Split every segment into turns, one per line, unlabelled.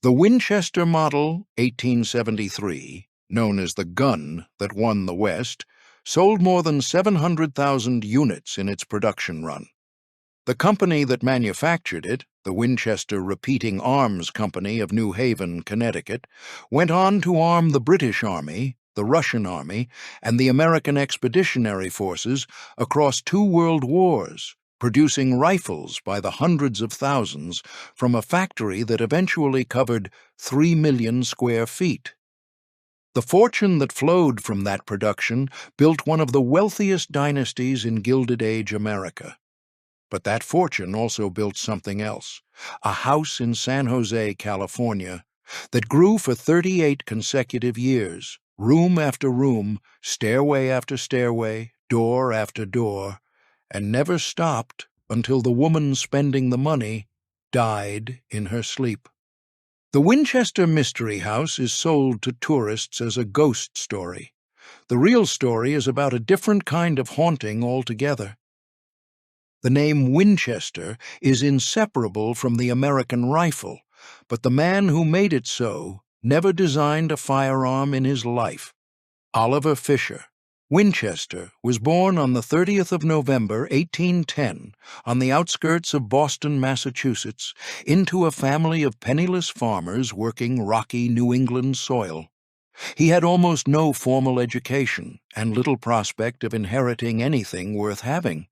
The Winchester Model 1873, known as the gun that won the West, sold more than 700,000 units in its production run. The company that manufactured it, the Winchester Repeating Arms Company of New Haven, Connecticut, went on to arm the British Army, the Russian Army, and the American Expeditionary Forces across 2 world wars, producing rifles by the hundreds of thousands from a factory that eventually covered 3 million square feet. The fortune that flowed from that production built one of the wealthiest dynasties in Gilded Age America. But that fortune also built something else, a house in San Jose, California, that grew for 38 consecutive years, room after room, stairway after stairway, door after door, and never stopped until the woman spending the money died in her sleep. The Winchester Mystery House is sold to tourists as a ghost story. The real story is about a different kind of haunting altogether. The name Winchester is inseparable from the American rifle, but the man who made it so never designed a firearm in his life. Oliver Fisher, Winchester, was born on the 30th of November, 1810, on the outskirts of Boston, Massachusetts, into a family of penniless farmers working rocky New England soil. He had almost no formal education and little prospect of inheriting anything worth having.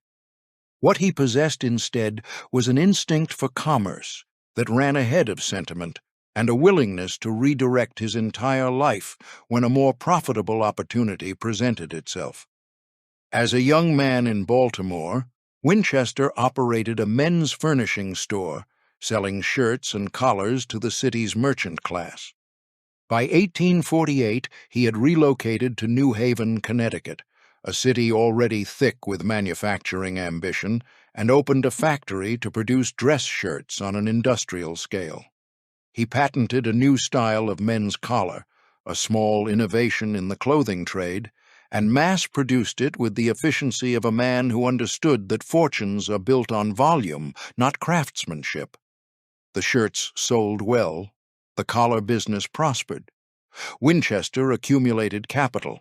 What he possessed instead was an instinct for commerce that ran ahead of sentiment and a willingness to redirect his entire life when a more profitable opportunity presented itself. As a young man in Baltimore, Winchester operated a men's furnishing store, selling shirts and collars to the city's merchant class. By 1848, he had relocated to New Haven, Connecticut, a city already thick with manufacturing ambition, and opened a factory to produce dress shirts on an industrial scale. He patented a new style of men's collar, a small innovation in the clothing trade, and mass-produced it with the efficiency of a man who understood that fortunes are built on volume, not craftsmanship. The shirts sold well. The collar business prospered. Winchester accumulated capital.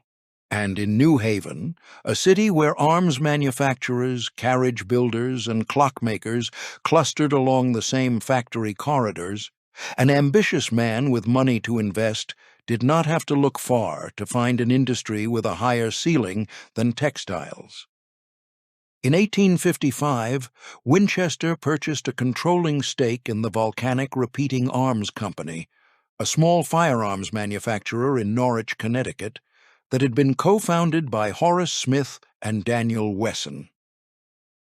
And in New Haven, a city where arms manufacturers, carriage builders, and clockmakers clustered along the same factory corridors, an ambitious man with money to invest did not have to look far to find an industry with a higher ceiling than textiles. In 1855, Winchester purchased a controlling stake in the Volcanic Repeating Arms Company, a small firearms manufacturer in Norwich, Connecticut, that had been co-founded by Horace Smith and Daniel Wesson.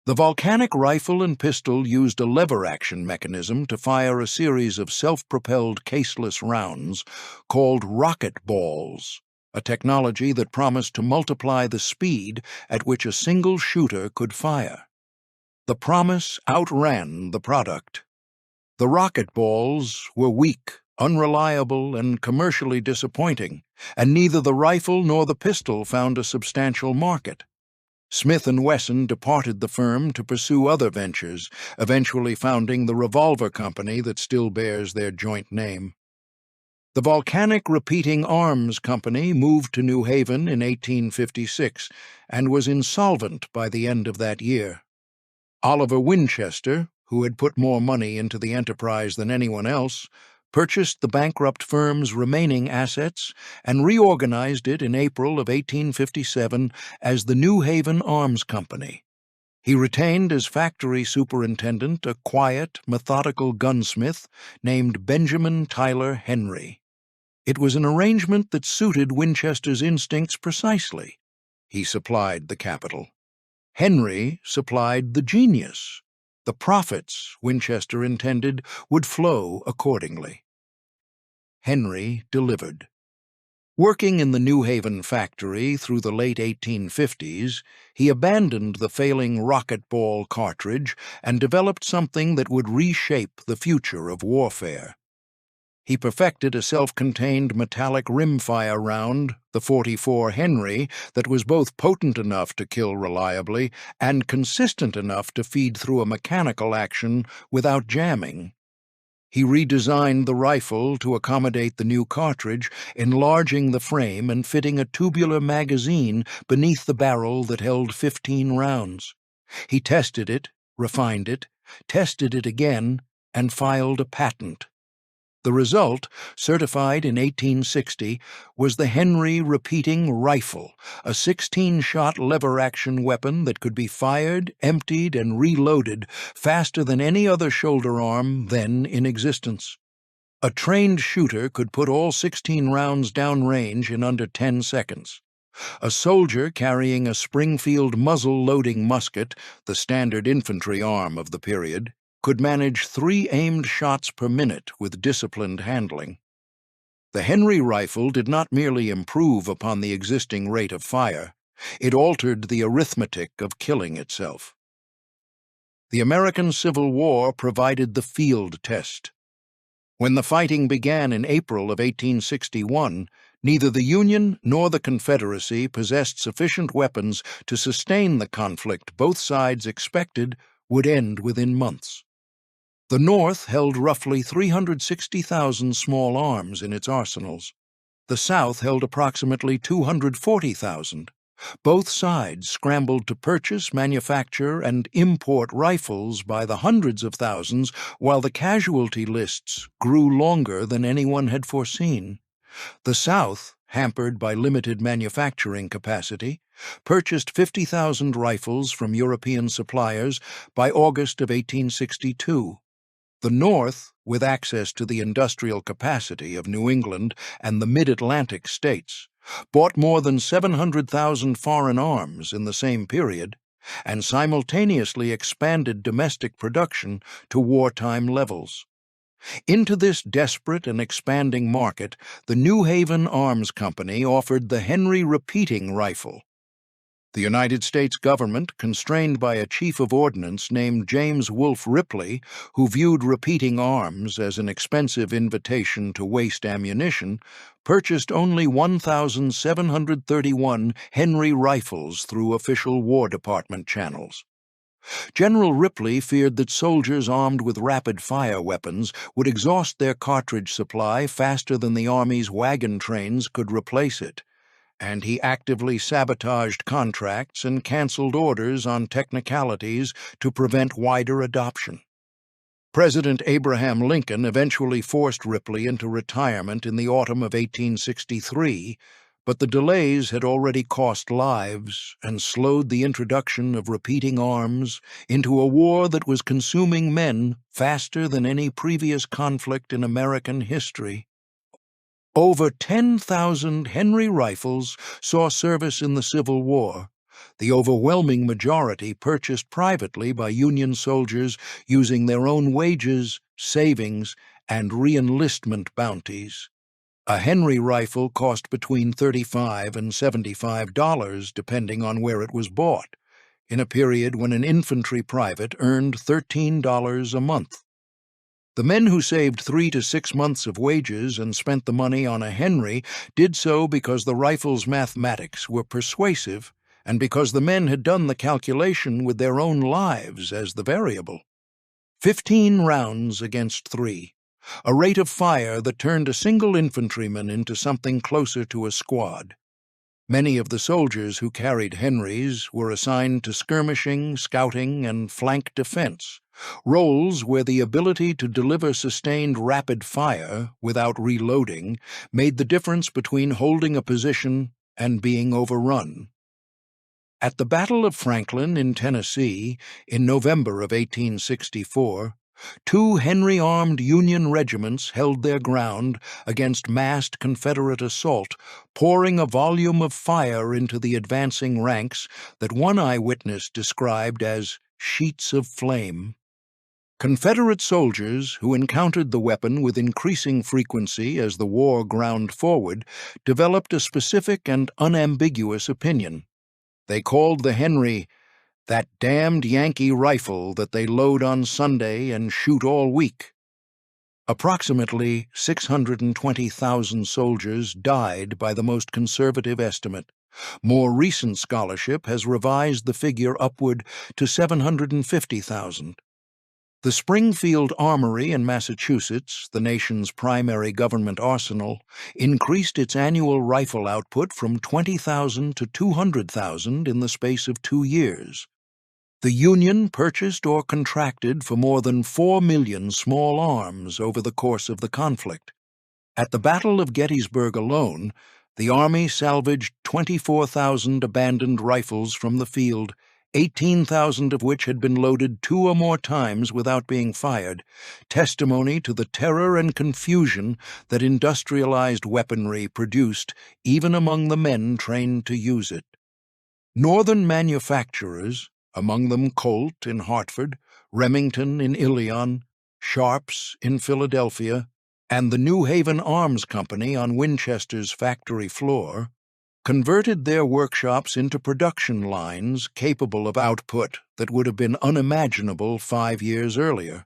The volcanic rifle and pistol used a lever-action mechanism to fire a series of self-propelled caseless rounds called rocket balls, a technology that promised to multiply the speed at which a single shooter could fire. The promise outran the product. The rocket balls were weak, unreliable, and commercially disappointing, and neither the rifle nor the pistol found a substantial market. Smith and Wesson departed the firm to pursue other ventures, eventually founding the revolver company that still bears their joint name. The Volcanic Repeating Arms Company moved to New Haven in 1856 and was insolvent by the end of that year. Oliver Winchester, who had put more money into the enterprise than anyone else, purchased the bankrupt firm's remaining assets and reorganized it in April of 1857 as the New Haven Arms Company. He retained as factory superintendent a quiet, methodical gunsmith named Benjamin Tyler Henry. It was an arrangement that suited Winchester's instincts precisely. He supplied the capital. Henry supplied the genius. The profits, Winchester intended, would flow accordingly. Henry delivered. Working in the New Haven factory through the late 1850s, he abandoned the failing rocket ball cartridge and developed something that would reshape the future of warfare. He perfected a self-contained metallic rimfire round, the .44 Henry, that was both potent enough to kill reliably and consistent enough to feed through a mechanical action without jamming. He redesigned the rifle to accommodate the new cartridge, enlarging the frame and fitting a tubular magazine beneath the barrel that held 15 rounds. He tested it, refined it, tested it again, and filed a patent. The result, certified in 1860, was the Henry Repeating Rifle, a 16-shot lever-action weapon that could be fired, emptied, and reloaded faster than any other shoulder arm then in existence. A trained shooter could put all 16 rounds downrange in under 10 seconds. A soldier carrying a Springfield muzzle-loading musket, the standard infantry arm of the period, could manage 3 aimed shots per minute with disciplined handling. The Henry rifle did not merely improve upon the existing rate of fire, it altered the arithmetic of killing itself. The American Civil War provided the field test. When the fighting began in April of 1861, neither the Union nor the Confederacy possessed sufficient weapons to sustain the conflict both sides expected would end within months. The North held roughly 360,000 small arms in its arsenals. The South held approximately 240,000. Both sides scrambled to purchase, manufacture, and import rifles by the hundreds of thousands, while the casualty lists grew longer than anyone had foreseen. The South, hampered by limited manufacturing capacity, purchased 50,000 rifles from European suppliers by August of 1862. The North, with access to the industrial capacity of New England and the mid-Atlantic states, bought more than 700,000 foreign arms in the same period and simultaneously expanded domestic production to wartime levels. Into this desperate and expanding market, the New Haven Arms Company offered the Henry Repeating Rifle. The United States government, constrained by a chief of ordnance named James Wolfe Ripley, who viewed repeating arms as an expensive invitation to waste ammunition, purchased only 1,731 Henry rifles through official War Department channels. General Ripley feared that soldiers armed with rapid-fire weapons would exhaust their cartridge supply faster than the Army's wagon trains could replace it, and he actively sabotaged contracts and canceled orders on technicalities to prevent wider adoption. President Abraham Lincoln eventually forced Ripley into retirement in the autumn of 1863, but the delays had already cost lives and slowed the introduction of repeating arms into a war that was consuming men faster than any previous conflict in American history. Over 10,000 Henry rifles saw service in the Civil War, the overwhelming majority purchased privately by Union soldiers using their own wages, savings, and re-enlistment bounties. A Henry rifle cost between $35 and $75, depending on where it was bought, in a period when an infantry private earned $13 a month. The men who saved 3 to 6 months of wages and spent the money on a Henry did so because the rifle's mathematics were persuasive and because the men had done the calculation with their own lives as the variable. 15 rounds against 3, a rate of fire that turned a single infantryman into something closer to a squad. Many of the soldiers who carried Henrys were assigned to skirmishing, scouting, and flank defense, roles where the ability to deliver sustained rapid fire without reloading made the difference between holding a position and being overrun. At the Battle of Franklin in Tennessee in November of 1864, 2 Henry-armed Union regiments held their ground against massed Confederate assault, pouring a volume of fire into the advancing ranks that one eyewitness described as sheets of flame. Confederate soldiers who encountered the weapon with increasing frequency as the war ground forward developed a specific and unambiguous opinion. They called the Henry "that damned Yankee rifle that they load on Sunday and shoot all week." Approximately 620,000 soldiers died by the most conservative estimate. More recent scholarship has revised the figure upward to 750,000. The Springfield Armory in Massachusetts, the nation's primary government arsenal, increased its annual rifle output from 20,000 to 200,000 in the space of 2 years. The Union purchased or contracted for more than 4 million small arms over the course of the conflict. At the Battle of Gettysburg alone, the Army salvaged 24,000 abandoned rifles from the field, 18,000 of which had been loaded 2 or more times without being fired, testimony to the terror and confusion that industrialized weaponry produced even among the men trained to use it. Northern manufacturers, among them Colt in Hartford, Remington in Ilion, Sharps in Philadelphia, and the New Haven Arms Company on Winchester's factory floor, converted their workshops into production lines capable of output that would have been unimaginable 5 years earlier.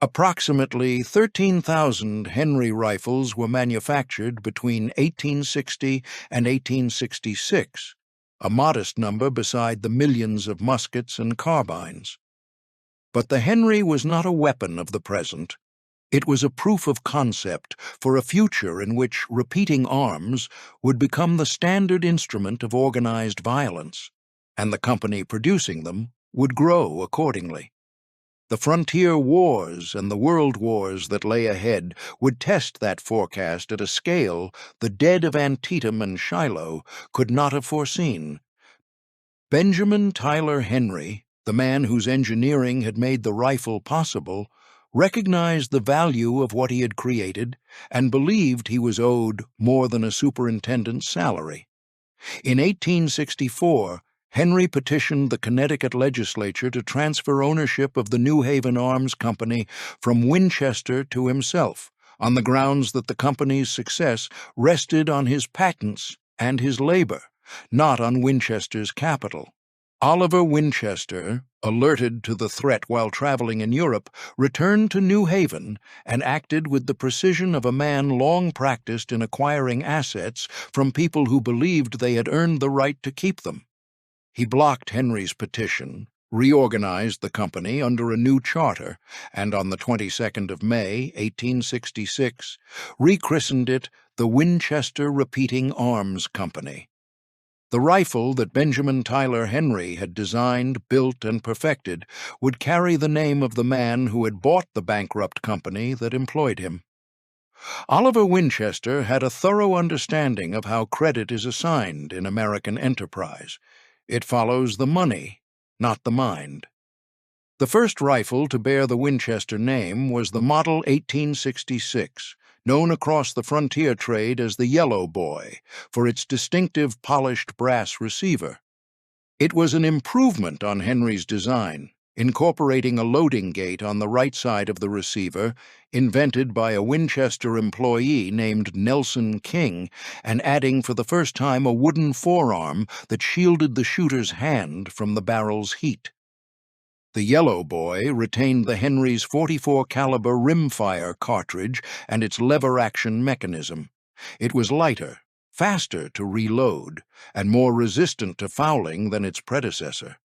Approximately 13,000 Henry rifles were manufactured between 1860 and 1866, a modest number beside the millions of muskets and carbines. But the Henry was not a weapon of the present. It was a proof of concept for a future in which repeating arms would become the standard instrument of organized violence, and the company producing them would grow accordingly. The frontier wars and the world wars that lay ahead would test that forecast at a scale the dead of Antietam and Shiloh could not have foreseen. Benjamin Tyler Henry, the man whose engineering had made the rifle possible, recognized the value of what he had created and believed he was owed more than a superintendent's salary. In 1864, Henry petitioned the Connecticut legislature to transfer ownership of the New Haven Arms Company from Winchester to himself, on the grounds that the company's success rested on his patents and his labor, not on Winchester's capital. Oliver Winchester, alerted to the threat while traveling in Europe, returned to New Haven and acted with the precision of a man long practiced in acquiring assets from people who believed they had earned the right to keep them. He blocked Henry's petition, reorganized the company under a new charter, and on the 22nd of May, 1866, rechristened it the Winchester Repeating Arms Company. The rifle that Benjamin Tyler Henry had designed, built, and perfected would carry the name of the man who had bought the bankrupt company that employed him. Oliver Winchester had a thorough understanding of how credit is assigned in American enterprise. It follows the money, not the mind. The first rifle to bear the Winchester name was the Model 1866, known across the frontier trade as the Yellow Boy, for its distinctive polished brass receiver. It was an improvement on Henry's design, incorporating a loading gate on the right side of the receiver, invented by a Winchester employee named Nelson King, and adding for the first time a wooden forearm that shielded the shooter's hand from the barrel's heat. The Yellow Boy retained the Henry's .44 caliber rimfire cartridge and its lever-action mechanism. It was lighter, faster to reload, and more resistant to fouling than its predecessor.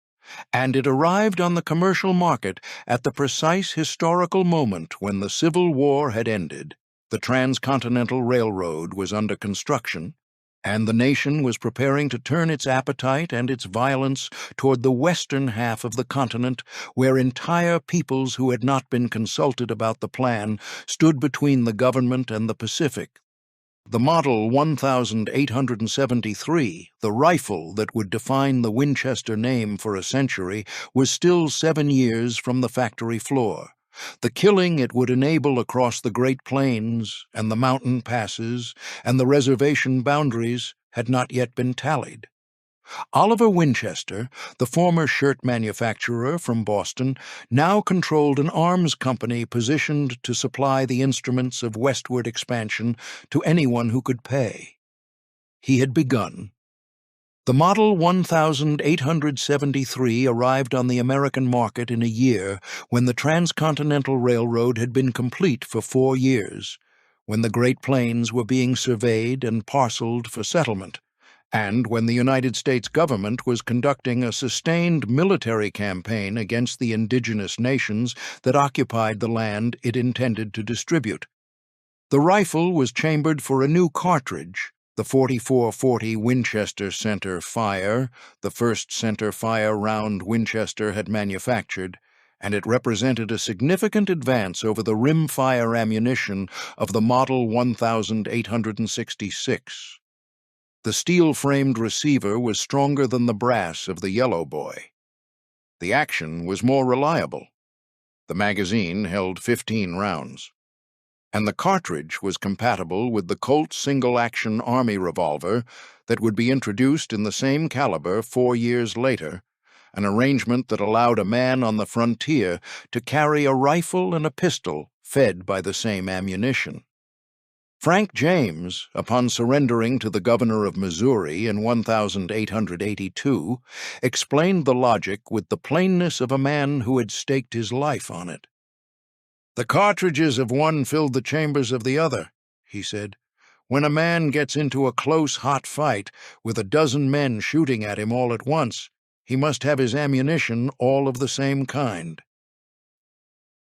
And it arrived on the commercial market at the precise historical moment when the Civil War had ended, the Transcontinental Railroad was under construction, and the nation was preparing to turn its appetite and its violence toward the western half of the continent, where entire peoples who had not been consulted about the plan stood between the government and the Pacific. The Model 1873, the rifle that would define the Winchester name for a century, was still 7 years from the factory floor. The killing it would enable across the Great Plains and the mountain passes and the reservation boundaries had not yet been tallied. Oliver Winchester, the former shirt manufacturer from Boston, now controlled an arms company positioned to supply the instruments of westward expansion to anyone who could pay. He had begun. The Model 1873 arrived on the American market in a year when the Transcontinental Railroad had been complete for 4 years, when the Great Plains were being surveyed and parceled for settlement, and when the United States government was conducting a sustained military campaign against the indigenous nations that occupied the land it intended to distribute. The rifle was chambered for a new cartridge, the 4440 Winchester center fire, the first center fire round Winchester had manufactured, and it represented a significant advance over the rimfire ammunition of the Model 1866. The steel-framed receiver was stronger than the brass of the Yellow Boy. The action was more reliable. The magazine held 15 rounds. And the cartridge was compatible with the Colt single-action Army revolver that would be introduced in the same caliber 4 years later, an arrangement that allowed a man on the frontier to carry a rifle and a pistol fed by the same ammunition. Frank James, upon surrendering to the governor of Missouri in 1882, explained the logic with the plainness of a man who had staked his life on it. "The cartridges of one filled the chambers of the other," he said. "When a man gets into a close, hot fight, with a dozen men shooting at him all at once, he must have his ammunition all of the same kind."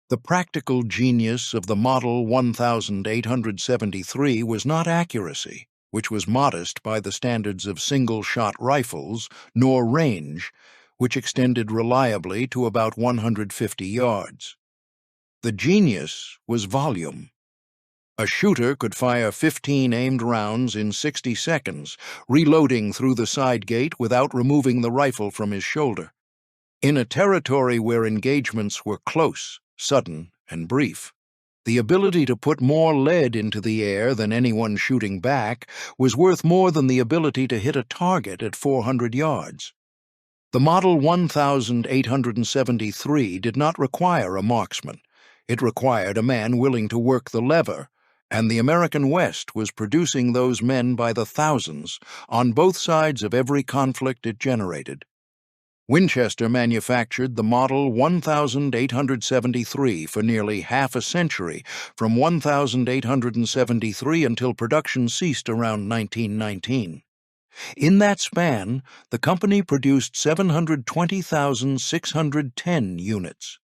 The practical genius of the Model 1873 was not accuracy, which was modest by the standards of single-shot rifles, nor range, which extended reliably to about 150 yards. The genius was volume. A shooter could fire 15 aimed rounds in 60 seconds, reloading through the side gate without removing the rifle from his shoulder. In a territory where engagements were close, sudden, and brief, the ability to put more lead into the air than anyone shooting back was worth more than the ability to hit a target at 400 yards. The Model 1873 did not require a marksman. It required a man willing to work the lever, and the American West was producing those men by the thousands on both sides of every conflict it generated. Winchester manufactured the Model 1873 for nearly half a century, from 1873 until production ceased around 1919. In that span, the company produced 720,610 units.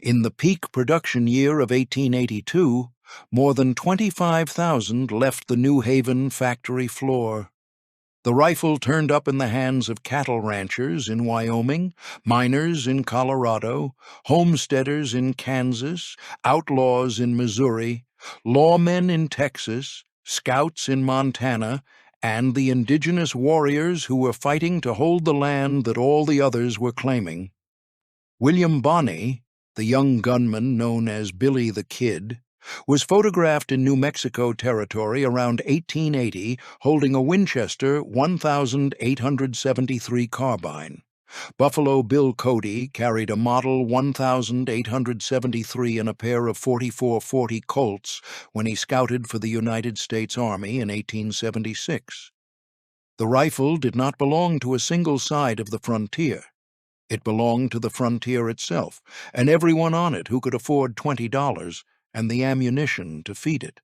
In the peak production year of 1882, more than 25,000 left the New Haven factory floor. The rifle turned up in the hands of cattle ranchers in Wyoming, miners in Colorado, homesteaders in Kansas, outlaws in Missouri, lawmen in Texas, scouts in Montana, and the indigenous warriors who were fighting to hold the land that all the others were claiming. William Bonney, the young gunman known as Billy the Kid, was photographed in New Mexico Territory around 1880 holding a Winchester 1873 carbine. Buffalo Bill Cody carried a Model 1873 and a pair of 4440 Colts when he scouted for the United States Army in 1876. The rifle did not belong to a single side of the frontier. It belonged to the frontier itself, and everyone on it who could afford $20 and the ammunition to feed it.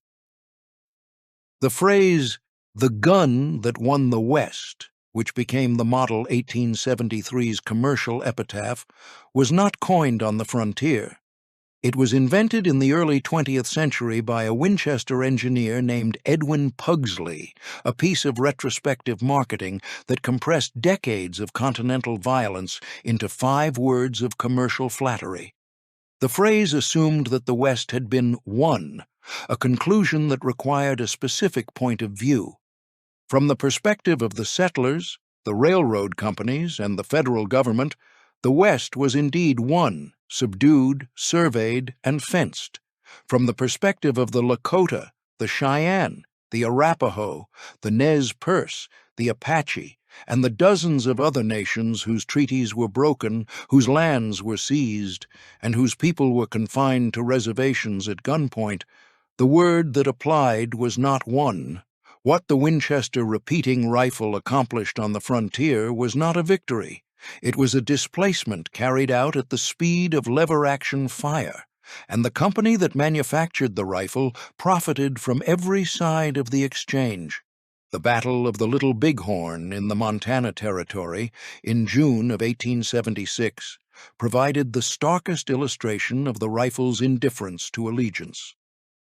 The phrase, "the gun that won the West," which became the Model 1873's commercial epitaph, was not coined on the frontier. It was invented in the early 20th century by a Winchester engineer named Edwin Pugsley, a piece of retrospective marketing that compressed decades of continental violence into 5 words of commercial flattery. The phrase assumed that the West had been won, a conclusion that required a specific point of view. From the perspective of the settlers, the railroad companies, and the federal government, the West was indeed won, subdued, surveyed, and fenced. From the perspective of the Lakota, the Cheyenne, the Arapaho, the Nez Perce, the Apache, and the dozens of other nations whose treaties were broken, whose lands were seized, and whose people were confined to reservations at gunpoint, the word that applied was not won. What the Winchester repeating rifle accomplished on the frontier was not a victory. It was a displacement carried out at the speed of lever-action fire, and the company that manufactured the rifle profited from every side of the exchange. The Battle of the Little Bighorn in the Montana Territory in June of 1876 provided the starkest illustration of the rifle's indifference to allegiance.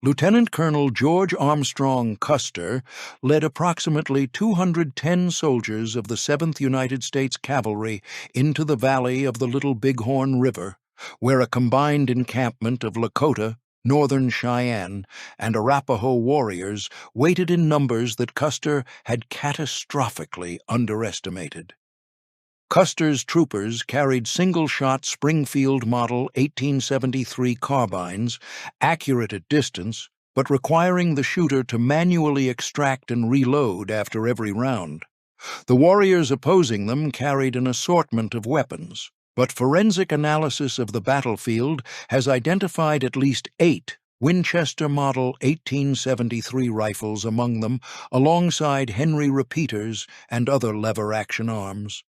Lieutenant Colonel George Armstrong Custer led approximately 210 soldiers of the 7th United States Cavalry into the valley of the Little Bighorn River, where a combined encampment of Lakota, Northern Cheyenne, and Arapaho warriors waited in numbers that Custer had catastrophically underestimated. Custer's troopers carried single-shot Springfield Model 1873 carbines, accurate at distance, but requiring the shooter to manually extract and reload after every round. The warriors opposing them carried an assortment of weapons, but forensic analysis of the battlefield has identified at least 8 Winchester Model 1873 rifles among them, alongside Henry repeaters and other lever-action arms.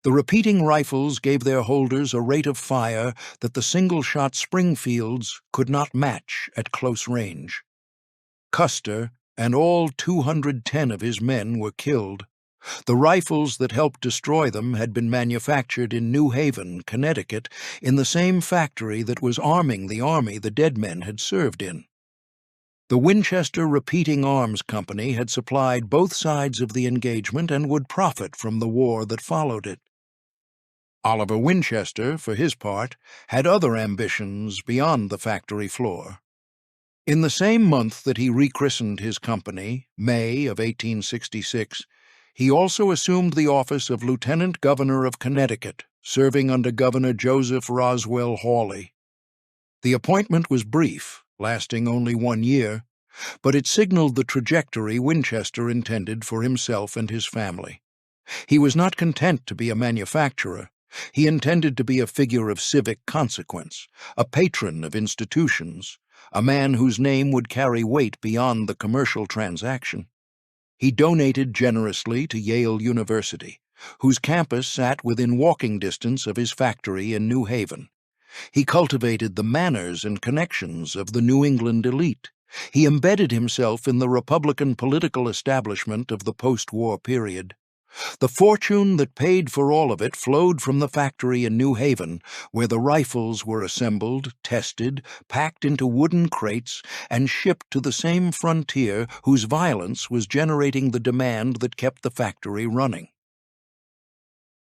The repeating rifles gave their holders a rate of fire that the single-shot Springfields could not match at close range. Custer and all 210 of his men were killed. The rifles that helped destroy them had been manufactured in New Haven, Connecticut, in the same factory that was arming the army the dead men had served in. The Winchester Repeating Arms Company had supplied both sides of the engagement and would profit from the war that followed it. Oliver Winchester, for his part, had other ambitions beyond the factory floor. In the same month that he rechristened his company, May of 1866, he also assumed the office of Lieutenant Governor of Connecticut, serving under Governor Joseph Roswell Hawley. The appointment was brief, lasting only 1 year, but it signaled the trajectory Winchester intended for himself and his family. He was not content to be a manufacturer. He intended to be a figure of civic consequence, a patron of institutions, a man whose name would carry weight beyond the commercial transaction. He donated generously to Yale University, whose campus sat within walking distance of his factory in New Haven. He cultivated the manners and connections of the New England elite. He embedded himself in the Republican political establishment of the post-war period. The fortune that paid for all of it flowed from the factory in New Haven, where the rifles were assembled, tested, packed into wooden crates, and shipped to the same frontier whose violence was generating the demand that kept the factory running.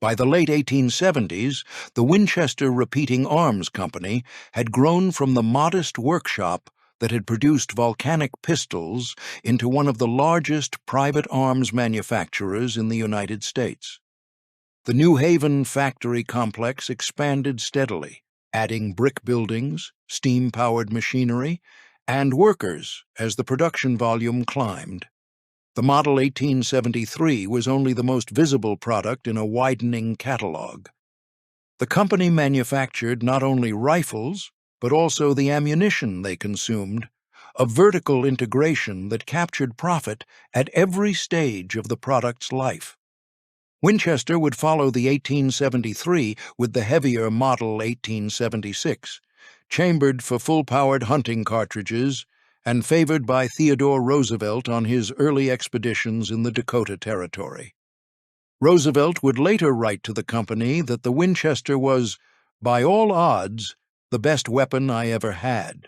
By the late 1870s, the Winchester Repeating Arms Company had grown from the modest workshop that had produced volcanic pistols into one of the largest private arms manufacturers in the United States. The New Haven factory complex expanded steadily, adding brick buildings, steam-powered machinery, and workers as the production volume climbed. The Model 1873 was only the most visible product in a widening catalog. The company manufactured not only rifles, but also the ammunition they consumed, a vertical integration that captured profit at every stage of the product's life. Winchester would follow the 1873 with the heavier Model 1876, chambered for full-powered hunting cartridges and favored by Theodore Roosevelt on his early expeditions in the Dakota Territory. Roosevelt would later write to the company that the Winchester was, by all odds, the best weapon I ever had.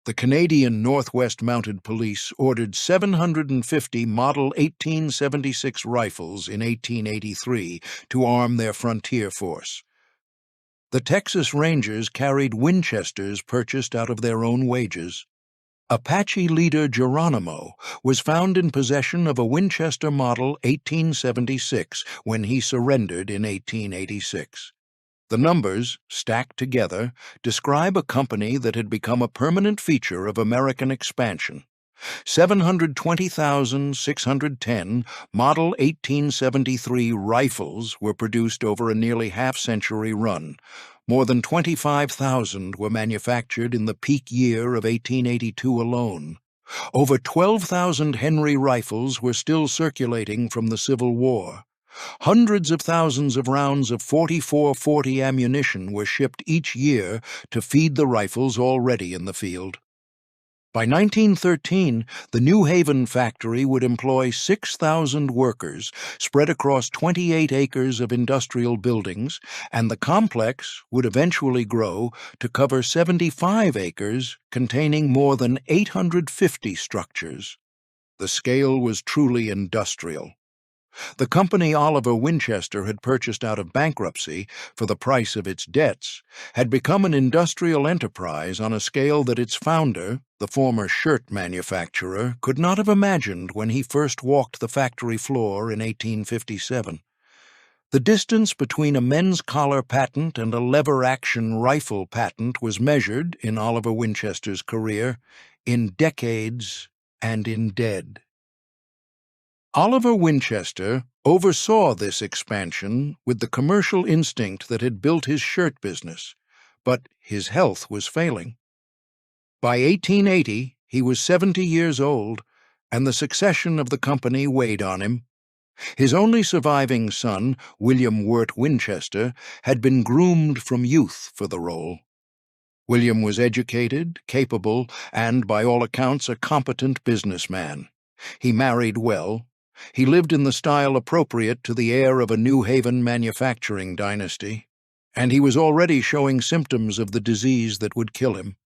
The Canadian Northwest Mounted Police ordered 750 Model 1876 rifles in 1883 to arm their frontier force. The Texas Rangers carried Winchesters purchased out of their own wages. Apache leader Geronimo was found in possession of a Winchester Model 1876 when he surrendered in 1886. The numbers, stacked together, describe a company that had become a permanent feature of American expansion. 720,610 Model 1873 rifles were produced over a nearly half-century run. More than 25,000 were manufactured in the peak year of 1882 alone. Over 12,000 Henry rifles were still circulating from the Civil War. Hundreds of thousands of rounds of .44-40 ammunition were shipped each year to feed the rifles already in the field. By 1913, the New Haven factory would employ 6,000 workers spread across 28 acres of industrial buildings, and the complex would eventually grow to cover 75 acres containing more than 850 structures. The scale was truly industrial. The company Oliver Winchester had purchased out of bankruptcy for the price of its debts had become an industrial enterprise on a scale that its founder, the former shirt manufacturer, could not have imagined when he first walked the factory floor in 1857. The distance between a men's collar patent and a lever-action rifle patent was measured, in Oliver Winchester's career, in decades and in dead. Oliver Winchester oversaw this expansion with the commercial instinct that had built his shirt business, but his health was failing. By 1880, he was 70 years old, and the succession of the company weighed on him. His only surviving son, William Wirt Winchester, had been groomed from youth for the role. William was educated, capable, and, by all accounts, a competent businessman. He married well. He lived in the style appropriate to the heir of a New Haven manufacturing dynasty, and he was already showing symptoms of the disease that would kill him.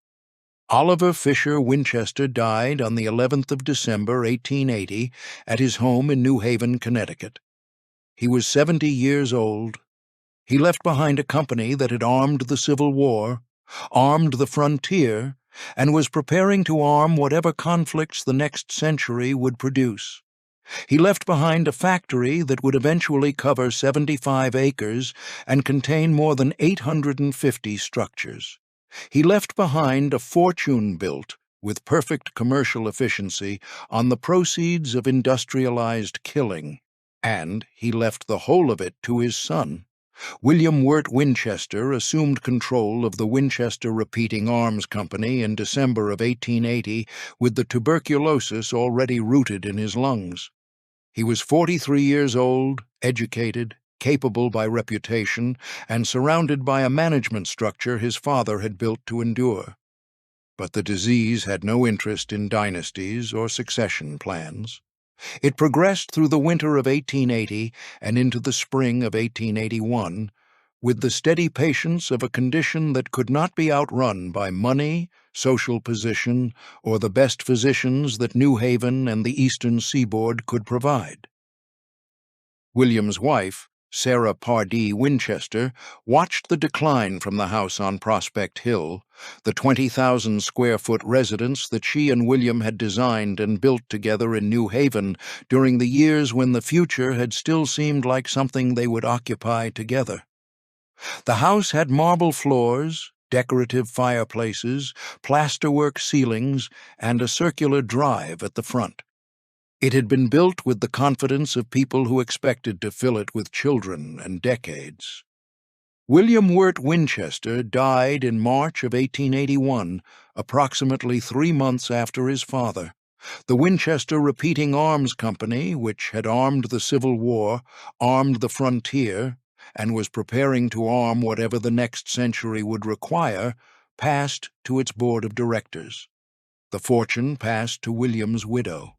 Oliver Fisher Winchester died on the 11th of December, 1880, at his home in New Haven, Connecticut. He was 70 years old. He left behind a company that had armed the Civil War, armed the frontier, and was preparing to arm whatever conflicts the next century would produce. He left behind a factory that would eventually cover 75 acres and contain more than 850 structures. He left behind a fortune built, with perfect commercial efficiency, on the proceeds of industrialized killing, and he left the whole of it to his son. William Wirt Winchester assumed control of the Winchester Repeating Arms Company in December of 1880 with the tuberculosis already rooted in his lungs. He was 43 years old, educated, capable by reputation, and surrounded by a management structure his father had built to endure. But the disease had no interest in dynasties or succession plans. It progressed through the winter of 1880 and into the spring of 1881, with the steady patience of a condition that could not be outrun by money, social position, or the best physicians that New Haven and the eastern seaboard could provide. William's wife, Sarah Pardee Winchester, watched the decline from the house on Prospect Hill, the 20,000-square-foot residence that she and William had designed and built together in New Haven during the years when the future had still seemed like something they would occupy together. The house had marble floors, decorative fireplaces, plasterwork ceilings, and a circular drive at the front. It had been built with the confidence of people who expected to fill it with children and decades. William Wirt Winchester died in March of 1881, approximately 3 months after his father. The Winchester Repeating Arms Company, which had armed the Civil War, armed the frontier, and was preparing to arm whatever the next century would require, passed to its board of directors. The fortune passed to William's widow.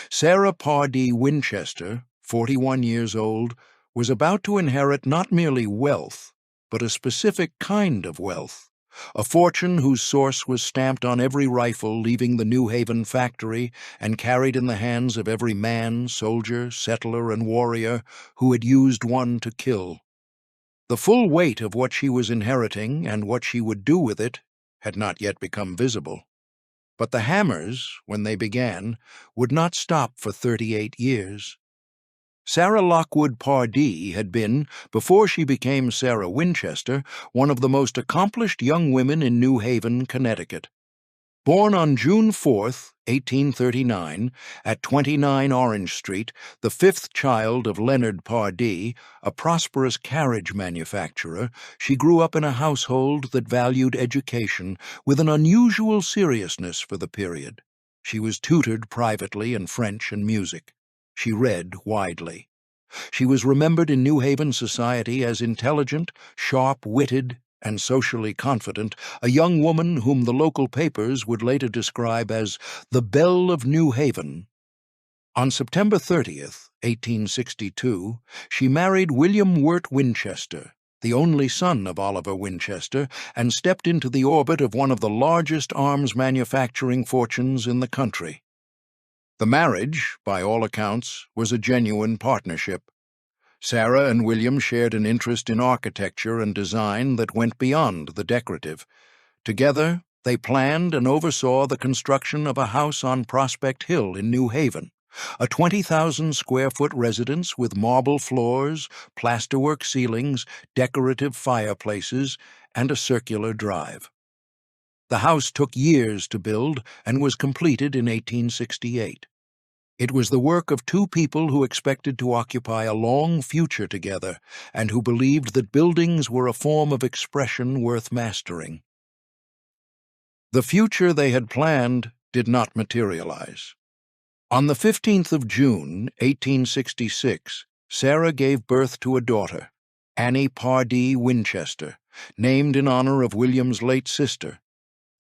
Sarah Pardee Winchester, 41 years old, was about to inherit not merely wealth, but a specific kind of wealth, a fortune whose source was stamped on every rifle leaving the New Haven factory and carried in the hands of every man, soldier, settler, and warrior who had used one to kill. The full weight of what she was inheriting and what she would do with it had not yet become visible. But the hammers, when they began, would not stop for 38 years. Sarah Lockwood Pardee had been, before she became Sarah Winchester, one of the most accomplished young women in New Haven, Connecticut. Born on June 4, 1839, at 29 Orange Street, the fifth child of Leonard Pardee, a prosperous carriage manufacturer, she grew up in a household that valued education with an unusual seriousness for the period. She was tutored privately in French and music. She read widely. She was remembered in New Haven society as intelligent, sharp-witted, and socially confident, a young woman whom the local papers would later describe as the Belle of New Haven. On September 30th, 1862, she married William Wirt Winchester, the only son of Oliver Winchester, and stepped into the orbit of one of the largest arms manufacturing fortunes in the country. The marriage, by all accounts, was a genuine partnership. Sarah and William shared an interest in architecture and design that went beyond the decorative. Together, they planned and oversaw the construction of a house on Prospect Hill in New Haven, a 20,000-square-foot residence with marble floors, plasterwork ceilings, decorative fireplaces, and a circular drive. The house took years to build and was completed in 1868. It was the work of two people who expected to occupy a long future together and who believed that buildings were a form of expression worth mastering. The future they had planned did not materialize. On the 15th of June, 1866, Sarah gave birth to a daughter, Annie Pardee Winchester, named in honor of William's late sister.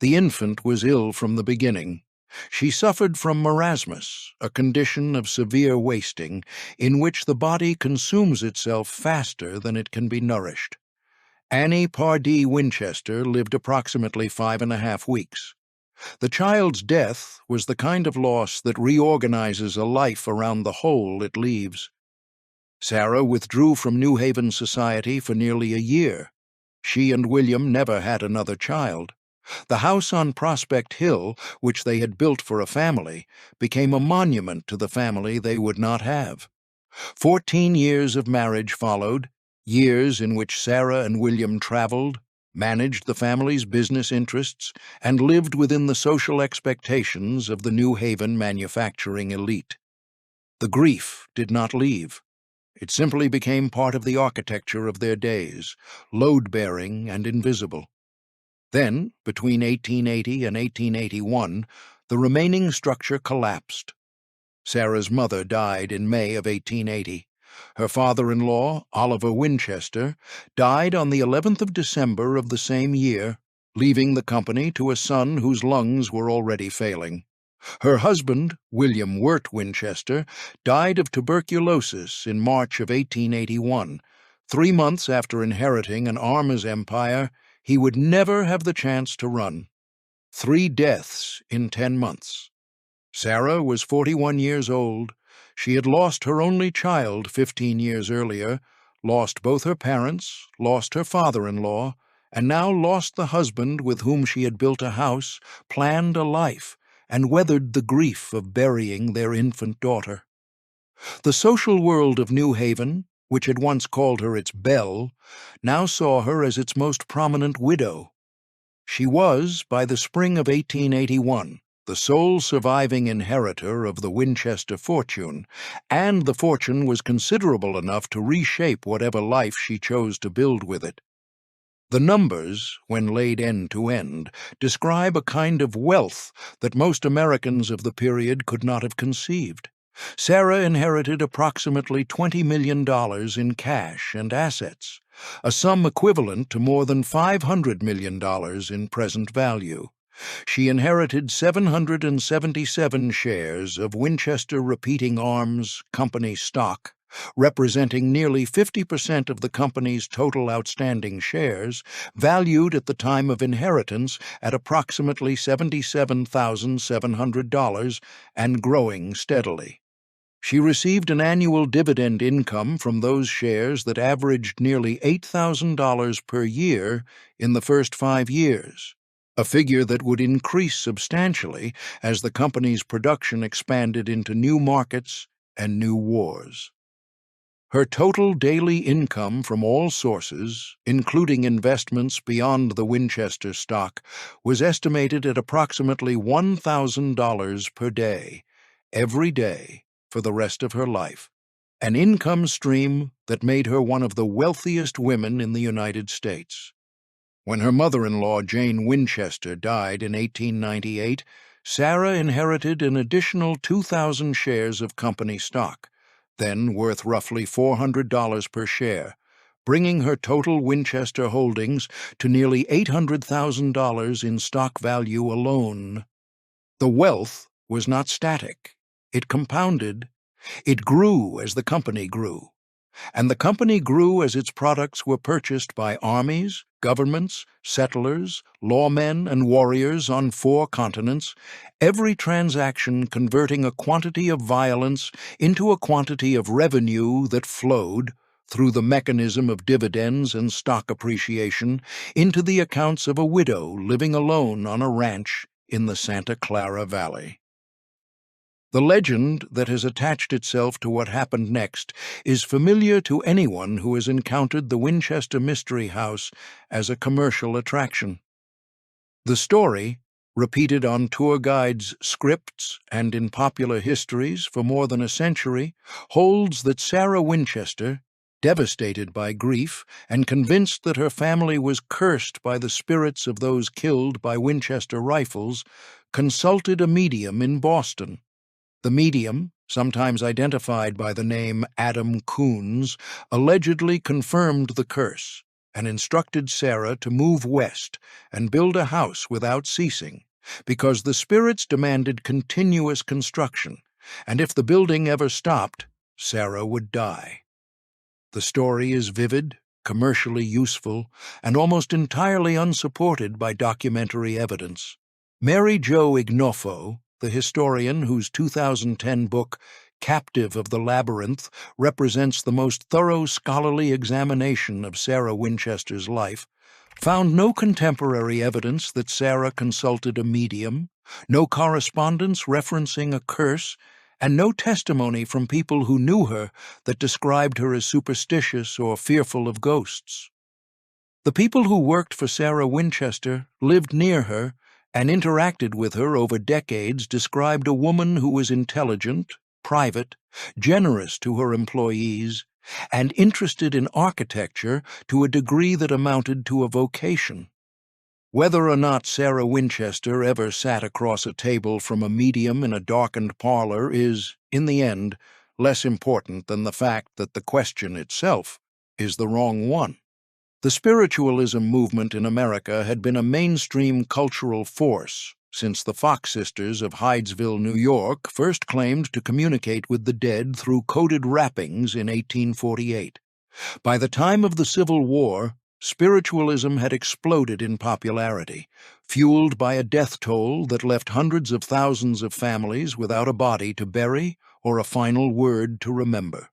The infant was ill from the beginning. She suffered from marasmus, a condition of severe wasting in which the body consumes itself faster than it can be nourished. Annie Pardee Winchester lived approximately 5.5 weeks. The child's death was the kind of loss that reorganizes a life around the hole it leaves. Sarah withdrew from New Haven society for nearly a year. She and William never had another child. The house on Prospect Hill, which they had built for a family, became a monument to the family they would not have. 14 years of marriage followed, years in which Sarah and William traveled, managed the family's business interests, and lived within the social expectations of the New Haven manufacturing elite. The grief did not leave. It simply became part of the architecture of their days, load-bearing and invisible. Then, between 1880 and 1881, the remaining structure collapsed. Sarah's mother died in May of 1880. Her father-in-law, Oliver Winchester, died on the 11th of December of the same year, leaving the company to a son whose lungs were already failing. Her husband, William Wirt Winchester, died of tuberculosis in March of 1881. 3 months after inheriting an armor's empire, he would never have the chance to run. 3 deaths in 10 months. Sarah was 41 years old. She had lost her only child 15 years earlier, lost both her parents, lost her father-in-law, and now lost the husband with whom she had built a house, planned a life, and weathered the grief of burying their infant daughter. The social world of New Haven, which had once called her its belle, now saw her as its most prominent widow. She was, by the spring of 1881, the sole surviving inheritor of the Winchester fortune, and the fortune was considerable enough to reshape whatever life she chose to build with it. The numbers, when laid end to end, describe a kind of wealth that most Americans of the period could not have conceived. Sarah inherited approximately $20 million in cash and assets, a sum equivalent to more than $500 million in present value. She inherited 777 shares of Winchester Repeating Arms Company stock, representing nearly 50% of the company's total outstanding shares, valued at the time of inheritance at approximately $77,700 and growing steadily. She received an annual dividend income from those shares that averaged nearly $8,000 per year in the first 5 years, a figure that would increase substantially as the company's production expanded into new markets and new wars. Her total daily income from all sources, including investments beyond the Winchester stock, was estimated at approximately $1,000 per day, every day, for the rest of her life, an income stream that made her one of the wealthiest women in the United States. When her mother-in-law, Jane Winchester, died in 1898, Sarah inherited an additional 2,000 shares of company stock, then worth roughly $400 per share, bringing her total Winchester holdings to nearly $800,000 in stock value alone. The wealth was not static. It compounded. It grew as the company grew. And the company grew as its products were purchased by armies, governments, settlers, lawmen, and warriors on 4 continents, every transaction converting a quantity of violence into a quantity of revenue that flowed, through the mechanism of dividends and stock appreciation, into the accounts of a widow living alone on a ranch in the Santa Clara Valley. The legend that has attached itself to what happened next is familiar to anyone who has encountered the Winchester Mystery House as a commercial attraction. The story, repeated on tour guides' scripts and in popular histories for more than a century, holds that Sarah Winchester, devastated by grief and convinced that her family was cursed by the spirits of those killed by Winchester rifles, consulted a medium in Boston. The medium, sometimes identified by the name Adam Coons, allegedly confirmed the curse and instructed Sarah to move west and build a house without ceasing, because the spirits demanded continuous construction, and if the building ever stopped, Sarah would die. The story is vivid, commercially useful, and almost entirely unsupported by documentary evidence. Mary Jo Ignofo, the historian whose 2010 book, Captive of the Labyrinth, represents the most thorough scholarly examination of Sarah Winchester's life, found no contemporary evidence that Sarah consulted a medium, no correspondence referencing a curse, and no testimony from people who knew her that described her as superstitious or fearful of ghosts. The people who worked for Sarah Winchester, lived near her, and interacted with her over decades described a woman who was intelligent, private, generous to her employees, and interested in architecture to a degree that amounted to a vocation. Whether or not Sarah Winchester ever sat across a table from a medium in a darkened parlor is, in the end, less important than the fact that the question itself is the wrong one. The spiritualism movement in America had been a mainstream cultural force since the Fox sisters of Hydesville, New York, first claimed to communicate with the dead through coded rappings in 1848. By the time of the Civil War, spiritualism had exploded in popularity, fueled by a death toll that left hundreds of thousands of families without a body to bury or a final word to remember.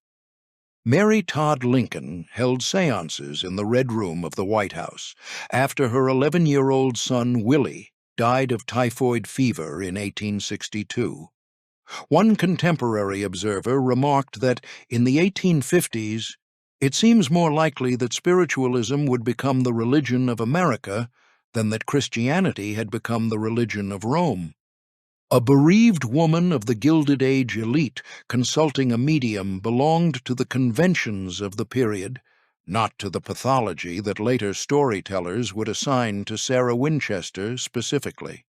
Mary Todd Lincoln held seances in the Red Room of the White House after her 11-year-old son Willie died of typhoid fever in 1862. One contemporary observer remarked that in the 1850s, it seems more likely that spiritualism would become the religion of America than that Christianity had become the religion of Rome. A bereaved woman of the Gilded Age elite consulting a medium belonged to the conventions of the period, not to the pathology that later storytellers would assign to Sarah Winchester specifically.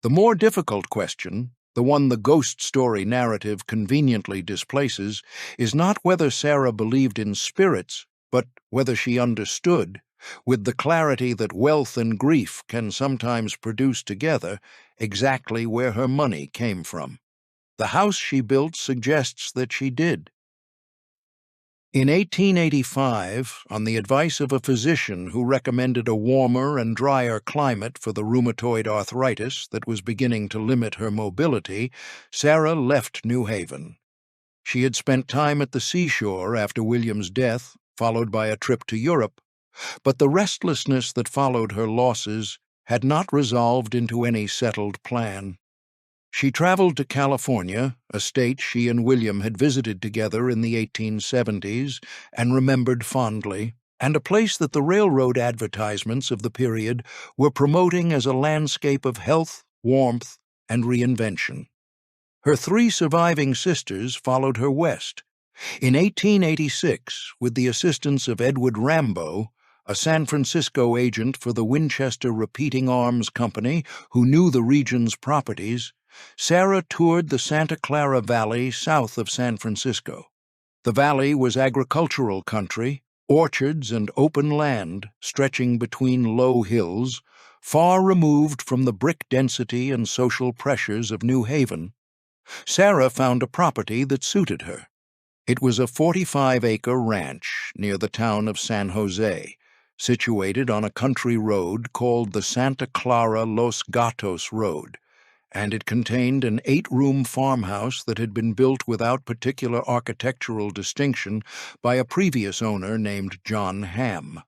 The more difficult question, the one the ghost story narrative conveniently displaces, is not whether Sarah believed in spirits, but whether she understood, with the clarity that wealth and grief can sometimes produce together, exactly where her money came from. The house she built suggests that she did. In 1885, on the advice of a physician who recommended a warmer and drier climate for the rheumatoid arthritis that was beginning to limit her mobility, Sarah left New Haven. She had spent time at the seashore after William's death, followed by a trip to Europe, but the restlessness that followed her losses had not resolved into any settled plan. She traveled to California, a state she and William had visited together in the 1870s and remembered fondly, and a place that the railroad advertisements of the period were promoting as a landscape of health, warmth, and reinvention. Her 3 surviving sisters followed her west. In 1886, with the assistance of Edward Rambo, a San Francisco agent for the Winchester Repeating Arms Company who knew the region's properties, Sarah toured the Santa Clara Valley south of San Francisco. The valley was agricultural country, orchards and open land stretching between low hills, far removed from the brick density and social pressures of New Haven, Sarah found a property that suited her. It was a 45-acre ranch near the town of San Jose, situated on a country road called the Santa Clara Los Gatos Road, and it contained an 8-room farmhouse that had been built without particular architectural distinction by a previous owner named John Ham.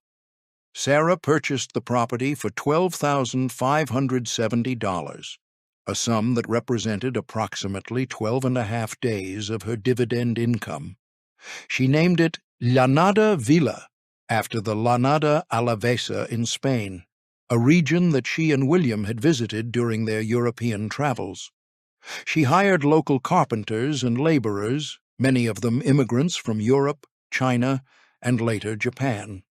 Sarah purchased the property for $12,570, a sum that represented approximately 12.5 days of her dividend income. She named it Llanada Villa, after the Llanada Alavesa in Spain, a region that she and William had visited during their European travels. She hired local carpenters and laborers, many of them immigrants from Europe, China, and later Japan.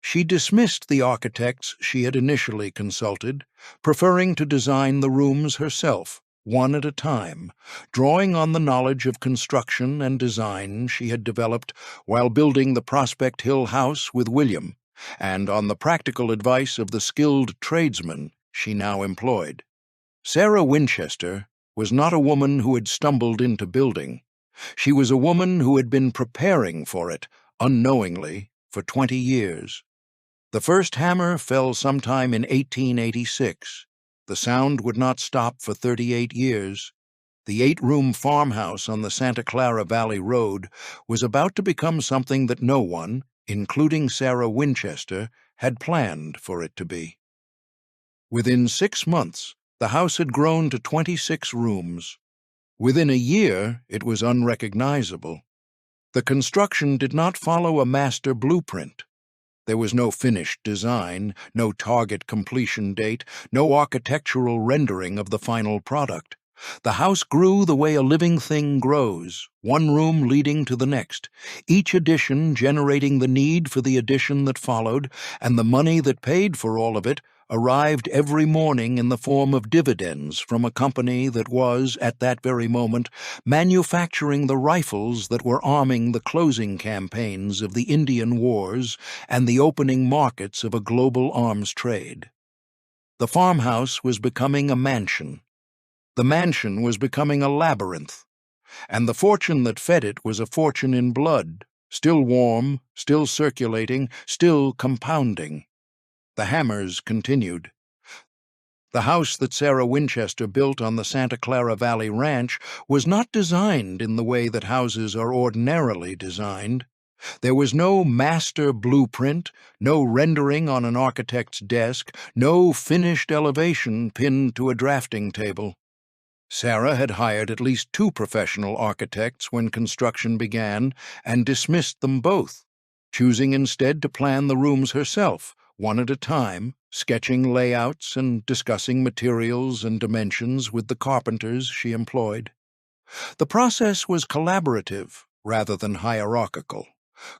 She dismissed the architects she had initially consulted, preferring to design the rooms herself, one at a time, drawing on the knowledge of construction and design she had developed while building the Prospect Hill house with William, and on the practical advice of the skilled tradesmen she now employed. Sarah Winchester was not a woman who had stumbled into building. She was a woman who had been preparing for it, unknowingly, for 20 years. The first hammer fell sometime in 1886. The sound would not stop for 38 years. The 8-room farmhouse on the Santa Clara Valley Road was about to become something that no one, including Sarah Winchester, had planned for it to be. Within 6 months, the house had grown to 26 rooms. Within a year, it was unrecognizable. The construction did not follow a master blueprint. There was no finished design, no target completion date, no architectural rendering of the final product. The house grew the way a living thing grows, one room leading to the next, each addition generating the need for the addition that followed, and the money that paid for all of it arrived every morning in the form of dividends from a company that was, at that very moment, manufacturing the rifles that were arming the closing campaigns of the Indian Wars and the opening markets of a global arms trade. The farmhouse was becoming a mansion. The mansion was becoming a labyrinth, and the fortune that fed it was a fortune in blood, still warm, still circulating, still compounding. The hammers continued. The house that Sarah Winchester built on the Santa Clara Valley Ranch was not designed in the way that houses are ordinarily designed. There was no master blueprint, no rendering on an architect's desk, no finished elevation pinned to a drafting table. Sarah had hired at least 2 professional architects when construction began and dismissed them both, choosing instead to plan the rooms herself, one at a time, sketching layouts and discussing materials and dimensions with the carpenters she employed. The process was collaborative rather than hierarchical,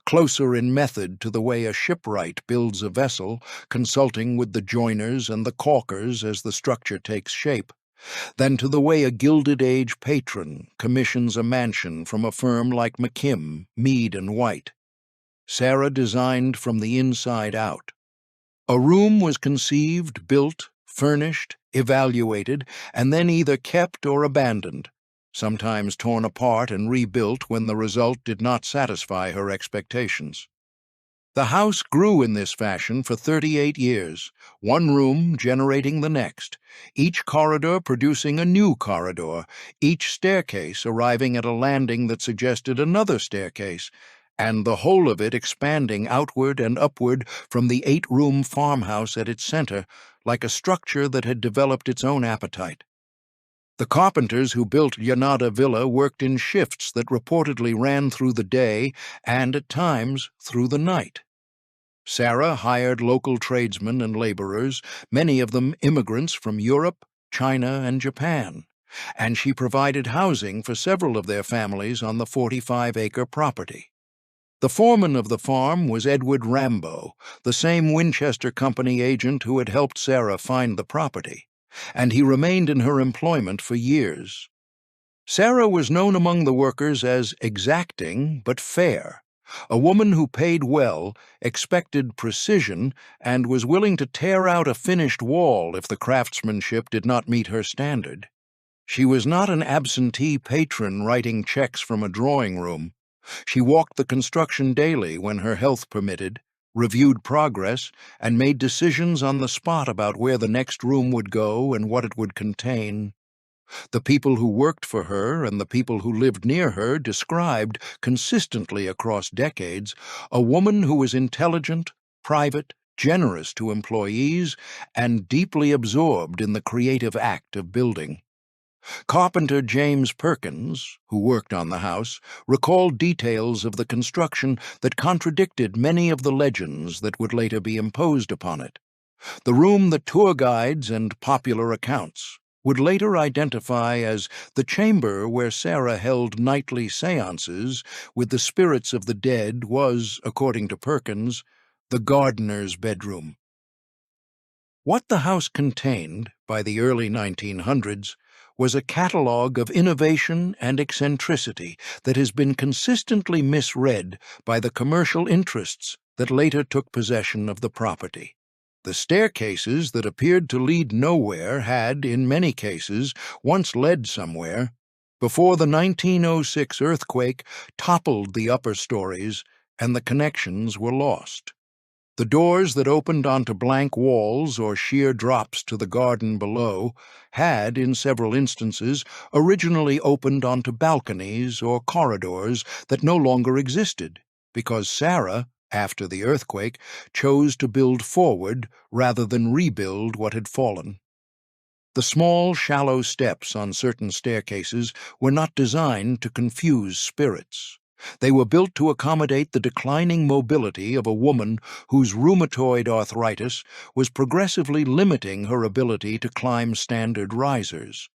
closer in method to the way a shipwright builds a vessel, consulting with the joiners and the caulkers as the structure takes shape, than to the way a Gilded Age patron commissions a mansion from a firm like McKim, Mead & White. Sarah designed from the inside out. A room was conceived, built, furnished, evaluated, and then either kept or abandoned, sometimes torn apart and rebuilt when the result did not satisfy her expectations. The house grew in this fashion for 38 years, one room generating the next, each corridor producing a new corridor, each staircase arriving at a landing that suggested another staircase, and the whole of it expanding outward and upward from the 8-room farmhouse at its center, like a structure that had developed its own appetite. The carpenters who built Llanada Villa worked in shifts that reportedly ran through the day and, at times, through the night. Sarah hired local tradesmen and laborers, many of them immigrants from Europe, China, and Japan, and she provided housing for several of their families on the 45-acre property. The foreman of the farm was Edward Rambo, the same Winchester Company agent who had helped Sarah find the property, and he remained in her employment for years. Sarah was known among the workers as exacting but fair, A woman who paid well, expected precision, and was willing to tear out a finished wall if the craftsmanship did not meet her standard. She was not an absentee patron writing checks from a drawing room. She walked the construction daily when her health permitted, reviewed progress, and made decisions on the spot about where the next room would go and what it would contain. The people who worked for her and the people who lived near her described, consistently across decades, a woman who was intelligent, private, generous to employees, and deeply absorbed in the creative act of building. Carpenter James Perkins, who worked on the house, recalled details of the construction that contradicted many of the legends that would later be imposed upon it. The room that tour guides and popular accounts would later identify as the chamber where Sarah held nightly seances with the spirits of the dead was, according to Perkins, the gardener's bedroom. What the house contained by the early 1900s was a catalogue of innovation and eccentricity that has been consistently misread by the commercial interests that later took possession of the property. The staircases that appeared to lead nowhere had, in many cases, once led somewhere, before the 1906 earthquake toppled the upper stories and the connections were lost. The doors that opened onto blank walls or sheer drops to the garden below had, in several instances, originally opened onto balconies or corridors that no longer existed, because Sarah, after the earthquake, chose to build forward rather than rebuild what had fallen. The small, shallow steps on certain staircases were not designed to confuse spirits. They were built to accommodate the declining mobility of a woman whose rheumatoid arthritis was progressively limiting her ability to climb standard risers.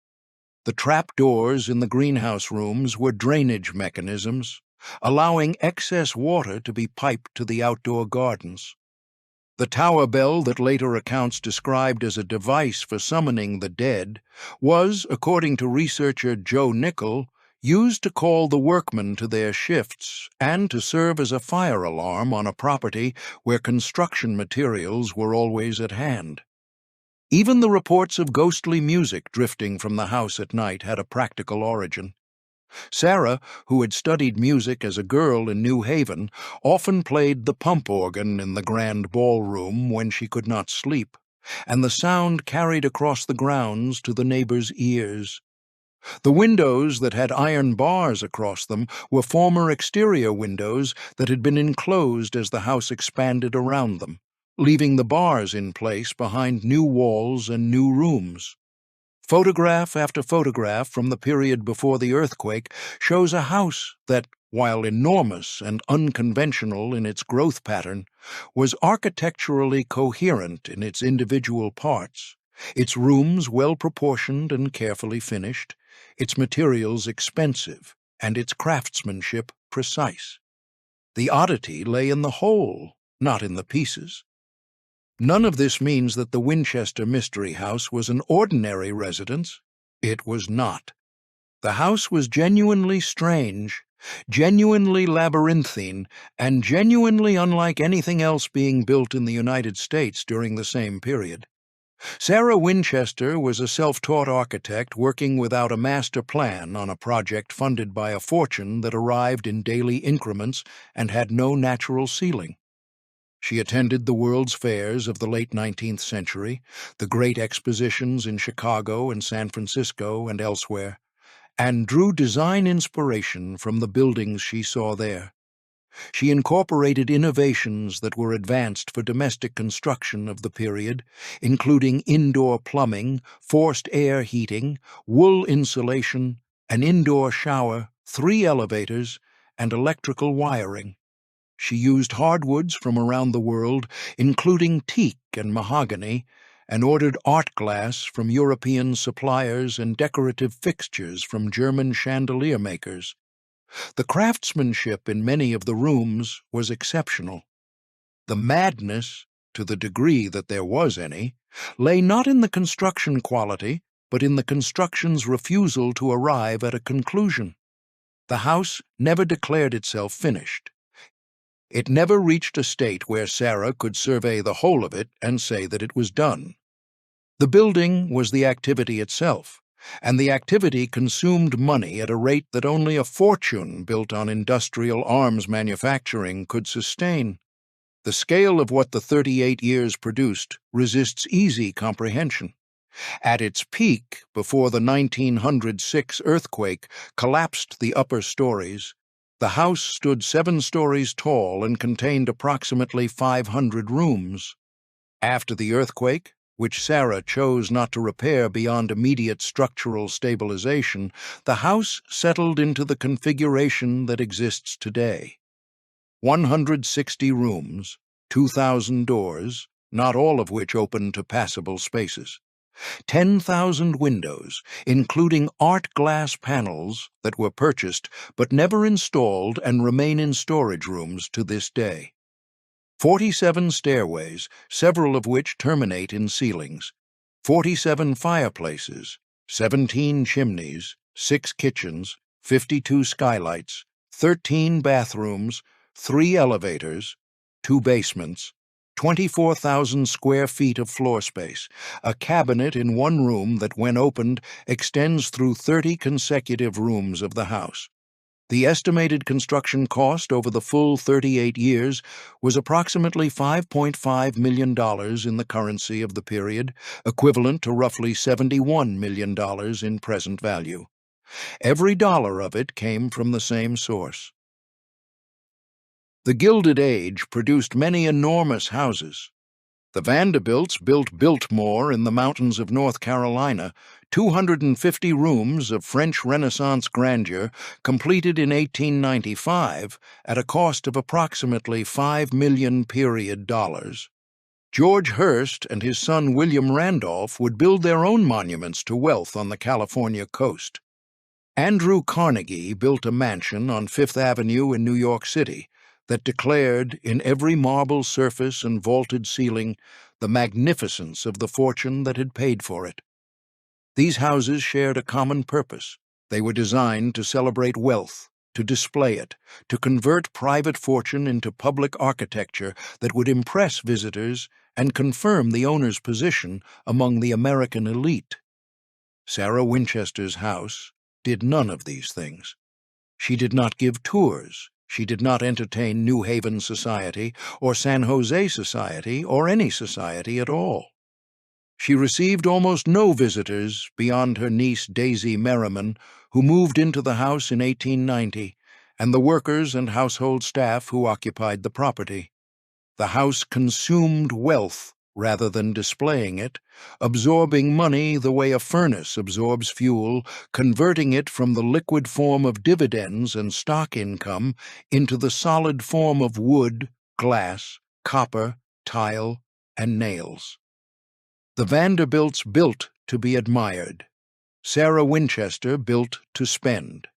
The trap doors in the greenhouse rooms were drainage mechanisms, allowing excess water to be piped to the outdoor gardens. The tower bell that later accounts described as a device for summoning the dead was, according to researcher Joe Nickel, used to call the workmen to their shifts and to serve as a fire alarm on a property where construction materials were always at hand. Even the reports of ghostly music drifting from the house at night had a practical origin. Sarah, who had studied music as a girl in New Haven, often played the pump organ in the grand ballroom when she could not sleep, and the sound carried across the grounds to the neighbors' ears. The windows that had iron bars across them were former exterior windows that had been enclosed as the house expanded around them, leaving the bars in place behind new walls and new rooms. Photograph after photograph from the period before the earthquake shows a house that, while enormous and unconventional in its growth pattern, was architecturally coherent in its individual parts, its rooms well-proportioned and carefully finished, its materials expensive, and its craftsmanship precise. The oddity lay in the whole, not in the pieces. None of this means that the Winchester Mystery House was an ordinary residence. It was not. The house was genuinely strange, genuinely labyrinthine, and genuinely unlike anything else being built in the United States during the same period. Sarah Winchester was a self-taught architect working without a master plan on a project funded by a fortune that arrived in daily increments and had no natural ceiling. She attended the World's Fairs of the late 19th century, the great expositions in Chicago and San Francisco and elsewhere, and drew design inspiration from the buildings she saw there. She incorporated innovations that were advanced for domestic construction of the period, including indoor plumbing, forced air heating, wool insulation, an indoor shower, 3 elevators, and electrical wiring. She used hardwoods from around the world, including teak and mahogany, and ordered art glass from European suppliers and decorative fixtures from German chandelier makers. The craftsmanship in many of the rooms was exceptional. The madness, to the degree that there was any, lay not in the construction quality, but in the construction's refusal to arrive at a conclusion. The house never declared itself finished. It never reached a state where Sarah could survey the whole of it and say that it was done. The building was the activity itself, and the activity consumed money at a rate that only a fortune built on industrial arms manufacturing could sustain. The scale of what the 38 years produced resists easy comprehension. At its peak, before the 1906 earthquake collapsed the upper stories, the house stood 7 stories tall and contained approximately 500 rooms. After the earthquake, which Sarah chose not to repair beyond immediate structural stabilization, the house settled into the configuration that exists today. 160 rooms, 2,000 doors, not all of which open to passable spaces. 10,000 windows, including art glass panels that were purchased but never installed and remain in storage rooms to this day. 47 stairways, several of which terminate in ceilings. 47 fireplaces, 17 chimneys, 6 kitchens, 52 skylights, 13 bathrooms, 3 elevators, 2 basements, 24,000 square feet of floor space, a cabinet in one room that, when opened, extends through 30 consecutive rooms of the house. The estimated construction cost over the full 38 years was approximately $5.5 million in the currency of the period, equivalent to roughly $71 million in present value. Every dollar of it came from the same source. The Gilded Age produced many enormous houses. The Vanderbilts built Biltmore in the mountains of North Carolina, 250 rooms of French Renaissance grandeur, completed in 1895 at a cost of approximately $5 million period dollars. George Hearst and his son William Randolph would build their own monuments to wealth on the California coast. Andrew Carnegie built a mansion on Fifth Avenue in New York City that declared, in every marble surface and vaulted ceiling, the magnificence of the fortune that had paid for it. These houses shared a common purpose. They were designed to celebrate wealth, to display it, to convert private fortune into public architecture that would impress visitors and confirm the owner's position among the American elite. Sarah Winchester's house did none of these things. She did not give tours. She did not entertain New Haven society or San Jose society or any society at all. She received almost no visitors beyond her niece Daisy Merriman, who moved into the house in 1890, and the workers and household staff who occupied the property. The house consumed wealth rather than displaying it, absorbing money the way a furnace absorbs fuel, converting it from the liquid form of dividends and stock income into the solid form of wood, glass, copper, tile, and nails. The Vanderbilts built to be admired. Sarah Winchester built to spend.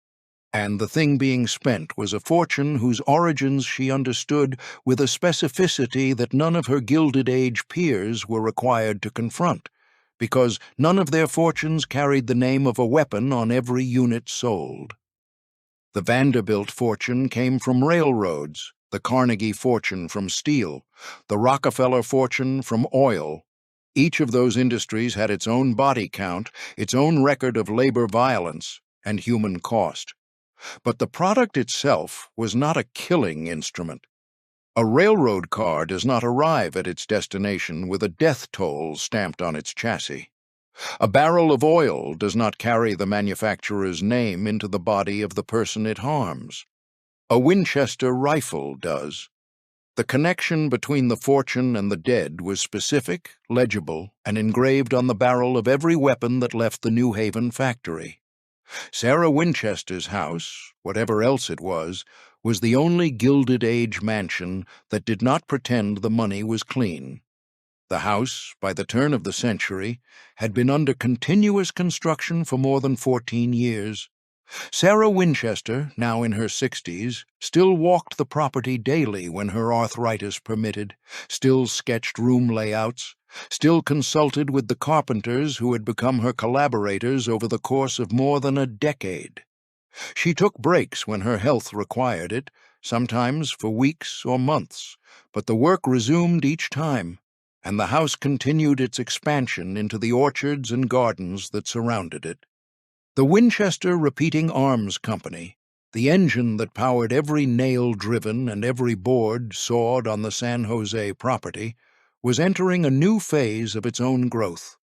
And the thing being spent was a fortune whose origins she understood with a specificity that none of her Gilded Age peers were required to confront, because none of their fortunes carried the name of a weapon on every unit sold. The Vanderbilt fortune came from railroads, the Carnegie fortune from steel, the Rockefeller fortune from oil. Each of those industries had its own body count, its own record of labor violence and human cost. But the product itself was not a killing instrument. A railroad car does not arrive at its destination with a death toll stamped on its chassis. A barrel of oil does not carry the manufacturer's name into the body of the person it harms. A Winchester rifle does. The connection between the fortune and the dead was specific, legible, and engraved on the barrel of every weapon that left the New Haven factory. Sarah Winchester's house, whatever else it was the only Gilded Age mansion that did not pretend the money was clean. The house, by the turn of the century, had been under continuous construction for more than 14 years. Sarah Winchester, now in her 60s, still walked the property daily when her arthritis permitted, still sketched room layouts, still consulted with the carpenters who had become her collaborators over the course of more than a decade. She took breaks when her health required it, sometimes for weeks or months, but the work resumed each time, and the house continued its expansion into the orchards and gardens that surrounded it. The Winchester Repeating Arms Company, the engine that powered every nail driven and every board sawed on the San Jose property, was entering a new phase of its own growth.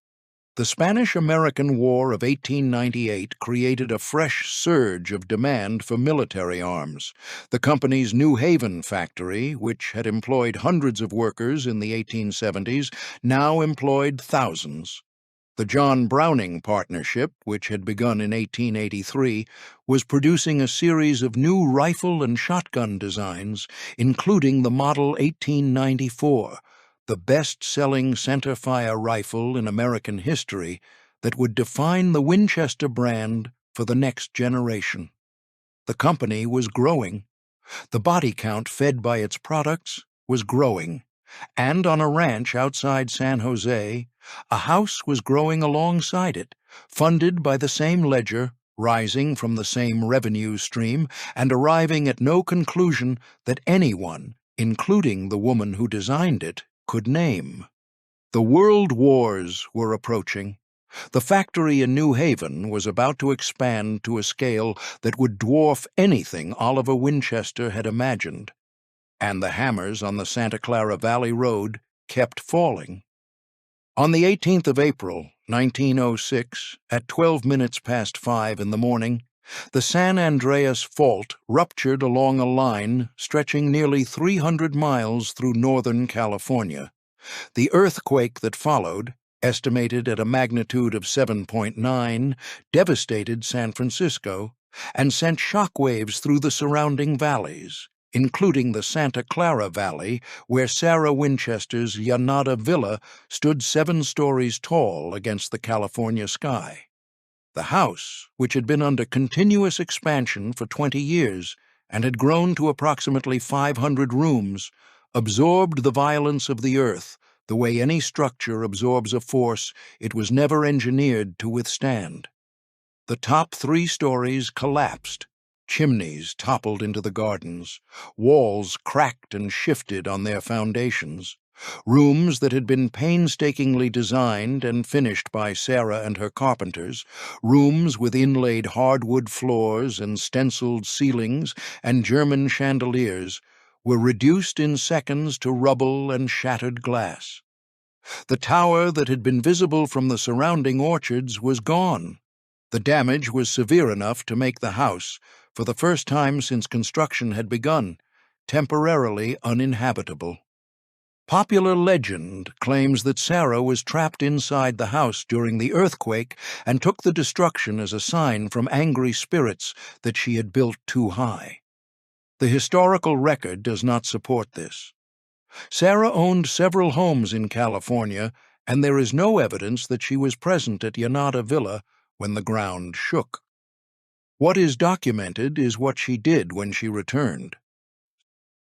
The Spanish-American War of 1898 created a fresh surge of demand for military arms. The company's New Haven factory, which had employed hundreds of workers in the 1870s, now employed thousands. The John Browning Partnership, which had begun in 1883, was producing a series of new rifle and shotgun designs, including the Model 1894, the best-selling centerfire rifle in American history that would define the Winchester brand for the next generation. The company was growing. The body count fed by its products was growing. And on a ranch outside San Jose, a house was growing alongside it, funded by the same ledger, rising from the same revenue stream, and arriving at no conclusion that anyone, including the woman who designed it, could name. The world wars were approaching. The factory in New Haven was about to expand to a scale that would dwarf anything Oliver Winchester had imagined. And the hammers on the Santa Clara Valley Road kept falling. On the 18th of April, 1906, at 12 minutes past 5 in the morning, the San Andreas Fault ruptured along a line stretching nearly 300 miles through northern California. The earthquake that followed, estimated at a magnitude of 7.9, devastated San Francisco and sent shockwaves through the surrounding valleys, including the Santa Clara Valley, where Sarah Winchester's Llanada Villa stood 7 stories tall against the California sky. The house, which had been under continuous expansion for 20 years and had grown to approximately 500 rooms, absorbed the violence of the earth the way any structure absorbs a force it was never engineered to withstand. The top 3 stories collapsed. Chimneys toppled into the gardens. Walls cracked and shifted on their foundations. Rooms that had been painstakingly designed and finished by Sarah and her carpenters, rooms with inlaid hardwood floors and stenciled ceilings and German chandeliers, were reduced in seconds to rubble and shattered glass. The tower that had been visible from the surrounding orchards was gone. The damage was severe enough to make the house, for the first time since construction had begun, temporarily uninhabitable. Popular legend claims that Sarah was trapped inside the house during the earthquake and took the destruction as a sign from angry spirits that she had built too high. The historical record does not support this. Sarah owned several homes in California, and there is no evidence that she was present at Llanada Villa when the ground shook. What is documented is what she did when she returned.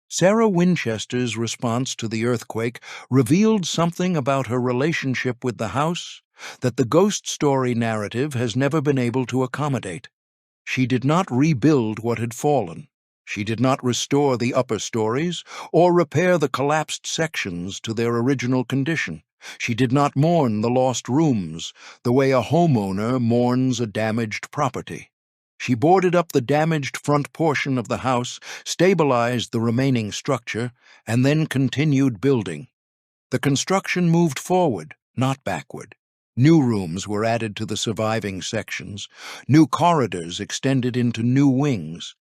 Sarah Winchester's response to the earthquake revealed something about her relationship with the house that the ghost story narrative has never been able to accommodate. She did not rebuild what had fallen. She did not restore the upper stories or repair the collapsed sections to their original condition. She did not mourn the lost rooms the way a homeowner mourns a damaged property. She boarded up the damaged front portion of the house, stabilized the remaining structure, and then continued building. The construction moved forward, not backward. New rooms were added to the surviving sections. New corridors extended into new wings.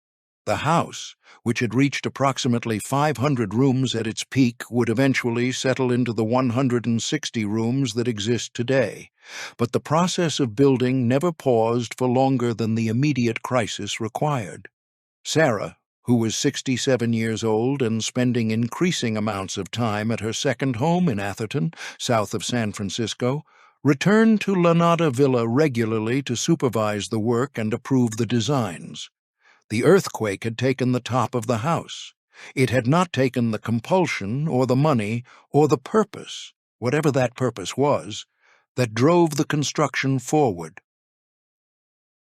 The house, which had reached approximately 500 rooms at its peak, would eventually settle into the 160 rooms that exist today. But the process of building never paused for longer than the immediate crisis required. Sarah, who was 67 years old and spending increasing amounts of time at her second home in Atherton, south of San Francisco, returned to Llanada Villa regularly to supervise the work and approve the designs. The earthquake had taken the top of the house. It had not taken the compulsion or the money or the purpose, whatever that purpose was, that drove the construction forward.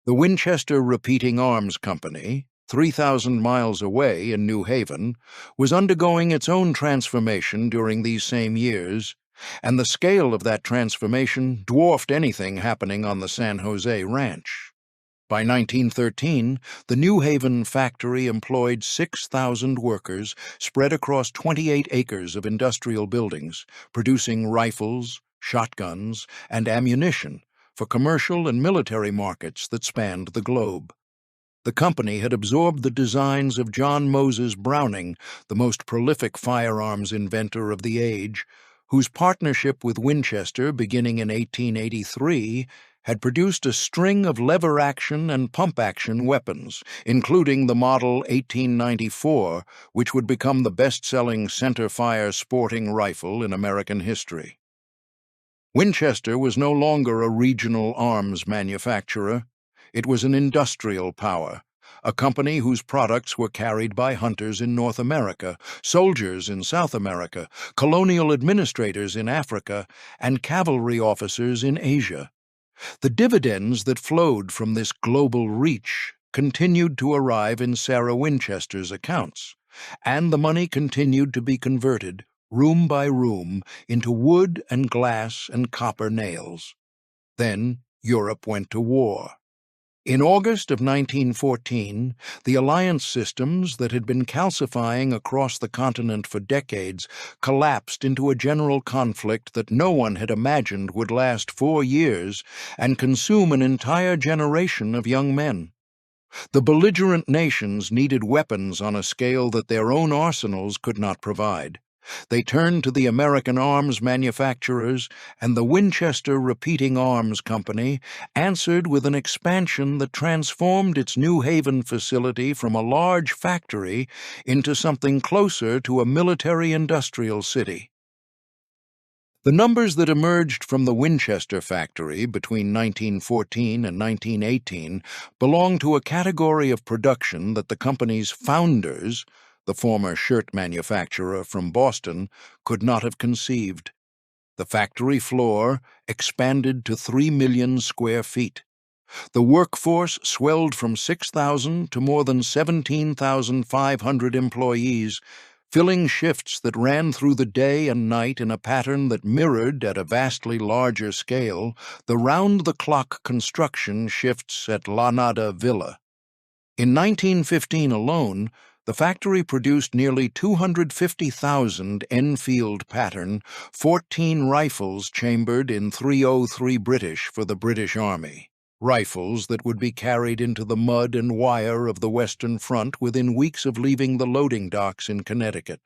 The Winchester Repeating Arms Company, 3,000 miles away in New Haven, was undergoing its own transformation during these same years, and the scale of that transformation dwarfed anything happening on the San Jose ranch. By 1913, the New Haven factory employed 6,000 workers spread across 28 acres of industrial buildings, producing rifles, shotguns, and ammunition for commercial and military markets that spanned the globe. The company had absorbed the designs of John Moses Browning, the most prolific firearms inventor of the age, whose partnership with Winchester beginning in 1883 had produced a string of lever-action and pump-action weapons, including the Model 1894, which would become the best-selling center-fire sporting rifle in American history. Winchester was no longer a regional arms manufacturer. It was an industrial power, a company whose products were carried by hunters in North America, soldiers in South America, colonial administrators in Africa, and cavalry officers in Asia. The dividends that flowed from this global reach continued to arrive in Sarah Winchester's accounts, and the money continued to be converted, room by room, into wood and glass and copper nails. Then Europe went to war. In August of 1914, the alliance systems that had been calcifying across the continent for decades collapsed into a general conflict that no one had imagined would last 4 years and consume an entire generation of young men. The belligerent nations needed weapons on a scale that their own arsenals could not provide. They turned to the American arms manufacturers, and the Winchester Repeating Arms Company answered with an expansion that transformed its New Haven facility from a large factory into something closer to a military-industrial city. The numbers that emerged from the Winchester factory between 1914 and 1918 belong to a category of production that the company's founders, the former shirt manufacturer from Boston, could not have conceived. The factory floor expanded to 3 million square feet. The workforce swelled from 6,000 to more than 17,500 employees, filling shifts that ran through the day and night in a pattern that mirrored, at a vastly larger scale, the round-the-clock construction shifts at La Nada Villa. In 1915 alone, the factory produced nearly 250,000 Enfield pattern 14 rifles chambered in .303 British for the British Army, rifles that would be carried into the mud and wire of the Western Front within weeks of leaving the loading docks in Connecticut.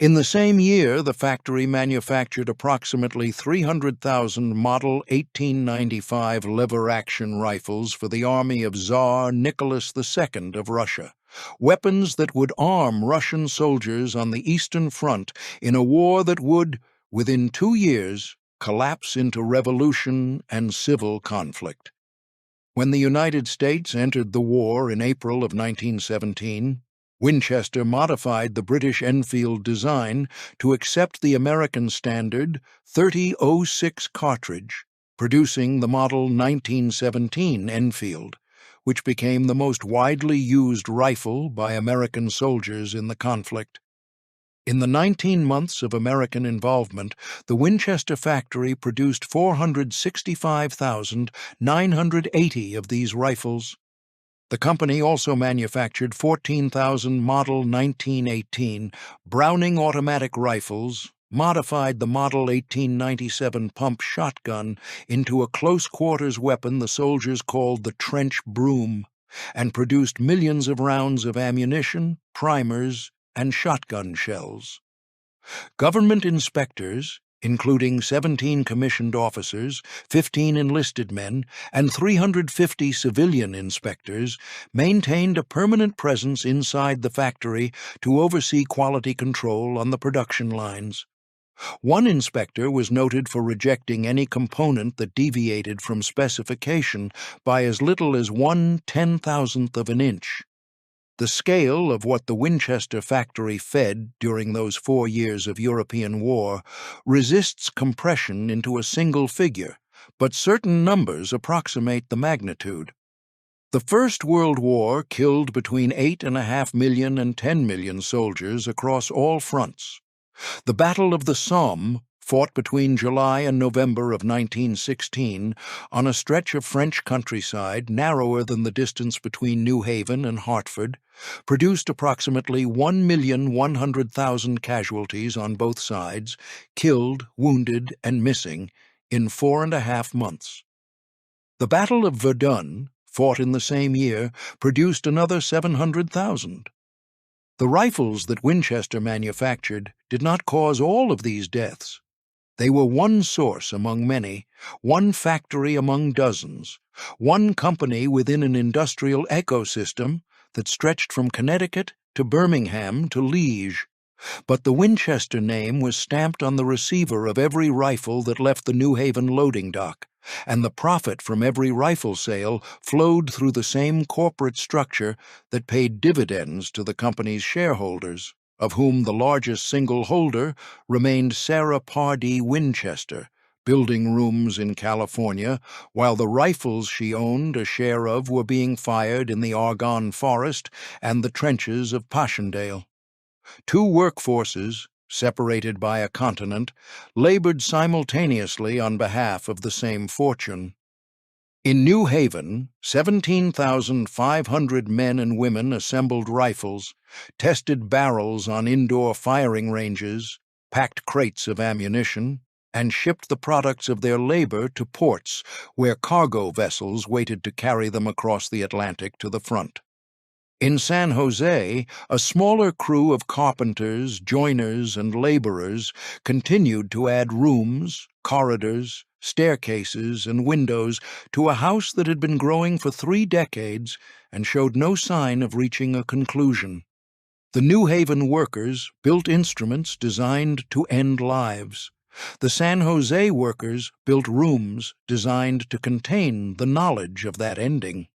In the same year, the factory manufactured approximately 300,000 Model 1895 lever-action rifles for the army of Tsar Nicholas II of Russia, weapons that would arm Russian soldiers on the Eastern Front in a war that would, within 2 years, collapse into revolution and civil conflict. When the United States entered the war in April of 1917, Winchester modified the British Enfield design to accept the American standard .30-06 cartridge, producing the Model 1917 Enfield, which became the most widely used rifle by American soldiers in the conflict. In the 19 months of American involvement, the Winchester factory produced 465,980 of these rifles. The company also manufactured 14,000 Model 1918 Browning automatic rifles, modified the Model 1897 pump shotgun into a close-quarters weapon the soldiers called the trench broom, and produced millions of rounds of ammunition, primers, and shotgun shells. Government inspectors, including 17 commissioned officers, 15 enlisted men, and 350 civilian inspectors, maintained a permanent presence inside the factory to oversee quality control on the production lines. One inspector was noted for rejecting any component that deviated from specification by as little as 1/10,000th of an inch. The scale of what the Winchester factory fed during those 4 years of European war resists compression into a single figure, but certain numbers approximate the magnitude. The First World War killed between 8.5 million and 10 million soldiers across all fronts. The Battle of the Somme, fought between July and November of 1916 on a stretch of French countryside narrower than the distance between New Haven and Hartford, produced approximately 1,100,000 casualties on both sides, killed, wounded, and missing, in 4.5 months. The Battle of Verdun, fought in the same year, produced another 700,000. The rifles that Winchester manufactured did not cause all of these deaths. They were one source among many, one factory among dozens, one company within an industrial ecosystem that stretched from Connecticut to Birmingham to Liège. But the Winchester name was stamped on the receiver of every rifle that left the New Haven loading dock, and the profit from every rifle sale flowed through the same corporate structure that paid dividends to the company's shareholders, of whom the largest single holder remained Sarah Pardee Winchester, building rooms in California, while the rifles she owned a share of were being fired in the Argonne Forest and the trenches of Passchendaele. Two workforces, separated by a continent, labored simultaneously on behalf of the same fortune. In New Haven, 17,500 men and women assembled rifles, tested barrels on indoor firing ranges, packed crates of ammunition, and shipped the products of their labor to ports where cargo vessels waited to carry them across the Atlantic to the front. In San Jose, a smaller crew of carpenters, joiners, and laborers continued to add rooms, corridors, staircases, and windows to a house that had been growing for 3 decades and showed no sign of reaching a conclusion. The New Haven workers built instruments designed to end lives. The San Jose workers built rooms designed to contain the knowledge of that ending.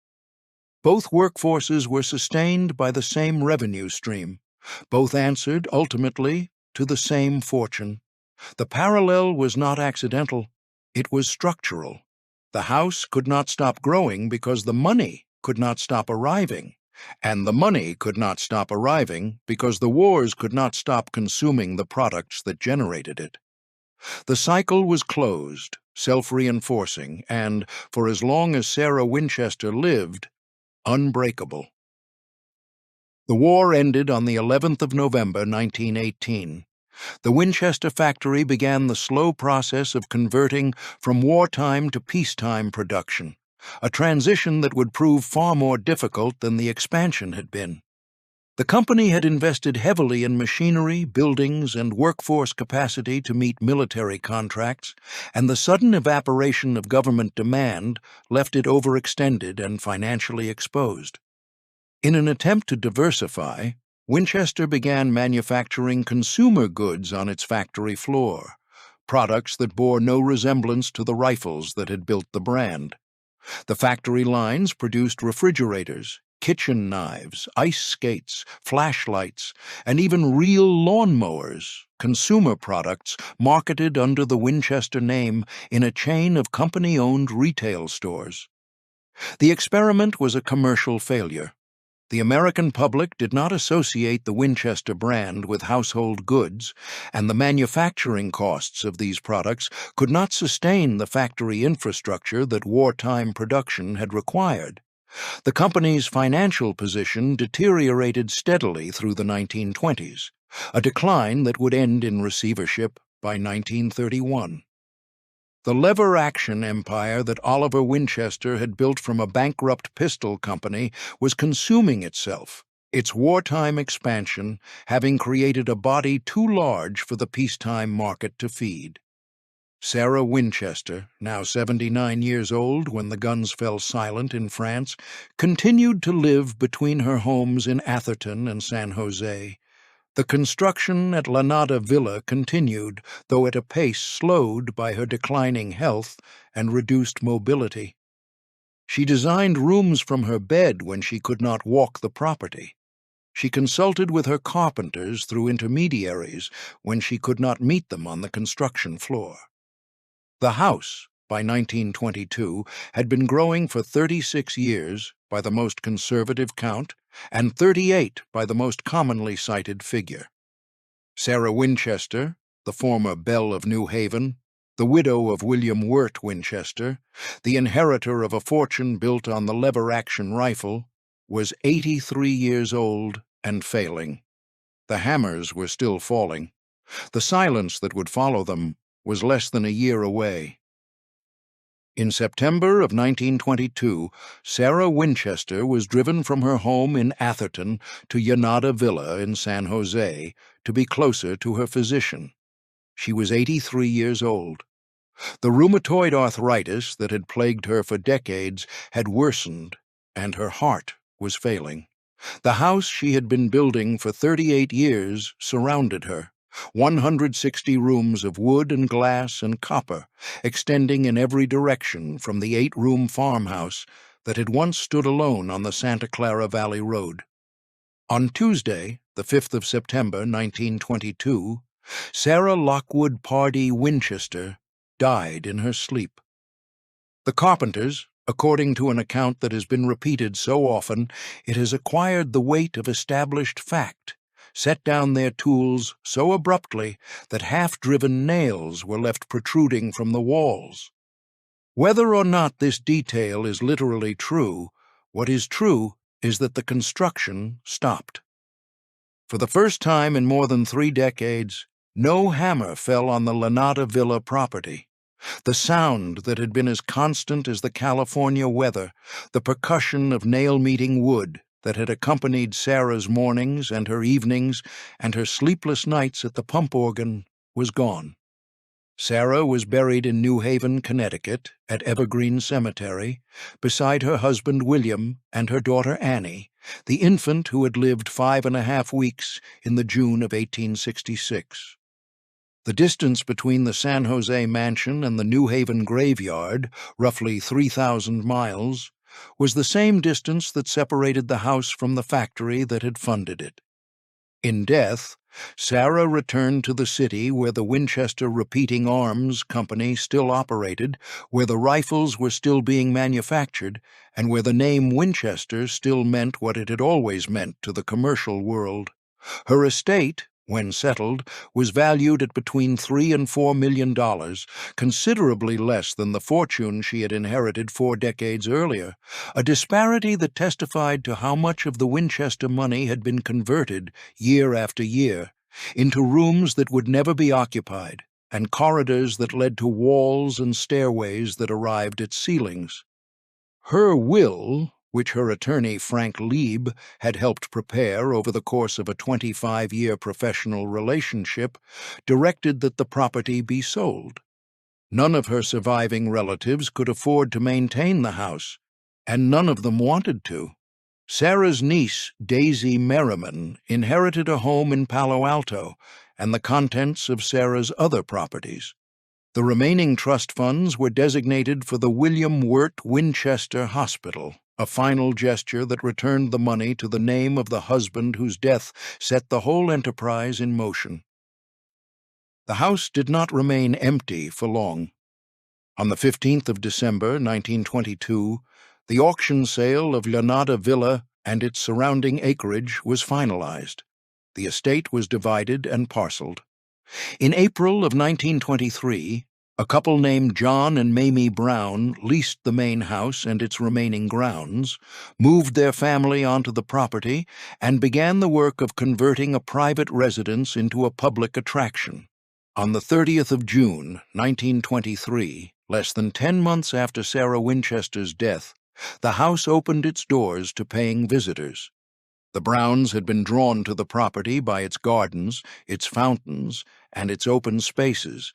Both workforces were sustained by the same revenue stream. Both answered, ultimately, to the same fortune. The parallel was not accidental. It was structural. The house could not stop growing because the money could not stop arriving. And the money could not stop arriving because the wars could not stop consuming the products that generated it. The cycle was closed, self-reinforcing, and, for as long as Sarah Winchester lived, unbreakable. The war ended on the 11th of November, 1918. The Winchester factory began the slow process of converting from wartime to peacetime production, a transition that would prove far more difficult than the expansion had been. The company had invested heavily in machinery, buildings, and workforce capacity to meet military contracts, and the sudden evaporation of government demand left it overextended and financially exposed. In an attempt to diversify, Winchester began manufacturing consumer goods on its factory floor, products that bore no resemblance to the rifles that had built the brand. The factory lines produced refrigerators, kitchen knives, ice skates, flashlights, and even real lawnmowers, consumer products marketed under the Winchester name in a chain of company-owned retail stores. The experiment was a commercial failure. The American public did not associate the Winchester brand with household goods, and the manufacturing costs of these products could not sustain the factory infrastructure that wartime production had required. The company's financial position deteriorated steadily through the 1920s, a decline that would end in receivership by 1931. The lever-action empire that Oliver Winchester had built from a bankrupt pistol company was consuming itself, its wartime expansion having created a body too large for the peacetime market to feed. Sarah Winchester, now 79 years old when the guns fell silent in France, continued to live between her homes in Atherton and San Jose. The construction at Lanada Villa continued, though at a pace slowed by her declining health and reduced mobility. She designed rooms from her bed when she could not walk the property. She consulted with her carpenters through intermediaries when she could not meet them on the construction floor. The house by 1922, had been growing for 36 years by the most conservative count and 38 by the most commonly cited figure. Sarah Winchester, the former Belle of New Haven, the widow of William Wirt Winchester, the inheritor of a fortune built on the lever-action rifle, was 83 years old and failing. The hammers were still falling. The silence that would follow them was less than a year away. In September of 1922, Sarah Winchester was driven from her home in Atherton to Yanada Villa in San Jose to be closer to her physician. She was 83 years old. The rheumatoid arthritis that had plagued her for decades had worsened, and her heart was failing. The house she had been building for 38 years surrounded her, 160 rooms of wood and glass and copper, extending in every direction from the 8-room farmhouse that had once stood alone on the Santa Clara Valley Road. On Tuesday, the 5th of September, 1922, Sarah Lockwood Pardee Winchester died in her sleep. The carpenters, according to an account that has been repeated so often it has acquired the weight of established fact, set down their tools so abruptly that half-driven nails were left protruding from the walls. Whether or not this detail is literally true, what is true is that the construction stopped. For the first time in more than 3 decades, no hammer fell on the Yanada Villa property. The sound that had been as constant as the California weather, the percussion of nail-meeting wood that had accompanied Sarah's mornings and her evenings and her sleepless nights at the pump organ, was gone. Sarah was buried in New Haven, Connecticut, at Evergreen Cemetery, beside her husband William and her daughter Annie, the infant who had lived 5.5 weeks in the June of 1866. The distance between the San Jose mansion and the New Haven graveyard, roughly 3,000 miles, was the same distance that separated the house from the factory that had funded it. In death, Sarah returned to the city where the Winchester Repeating Arms Company still operated, where the rifles were still being manufactured, and where the name Winchester still meant what it had always meant to the commercial world. Her estate, when settled, was valued at between $3 and $4 million, considerably less than the fortune she had inherited 4 decades earlier, a disparity that testified to how much of the Winchester money had been converted, year after year, into rooms that would never be occupied, and corridors that led to walls and stairways that arrived at ceilings. Her will, which her attorney Frank Lieb had helped prepare over the course of a 25-year professional relationship, directed that the property be sold. None of her surviving relatives could afford to maintain the house, and none of them wanted to. Sarah's niece, Daisy Merriman, inherited a home in Palo Alto and the contents of Sarah's other properties. The remaining trust funds were designated for the William Wirt Winchester Hospital, a final gesture that returned the money to the name of the husband whose death set the whole enterprise in motion. The house did not remain empty for long. On the 15th of December, 1922, the auction sale of Yanada Villa and its surrounding acreage was finalized. The estate was divided and parceled. In April of 1923, a couple named John and Mamie Brown leased the main house and its remaining grounds, moved their family onto the property, and began the work of converting a private residence into a public attraction. On the 30th of June, 1923, less than 10 months after Sarah Winchester's death, the house opened its doors to paying visitors. The Browns had been drawn to the property by its gardens, its fountains, and its open spaces,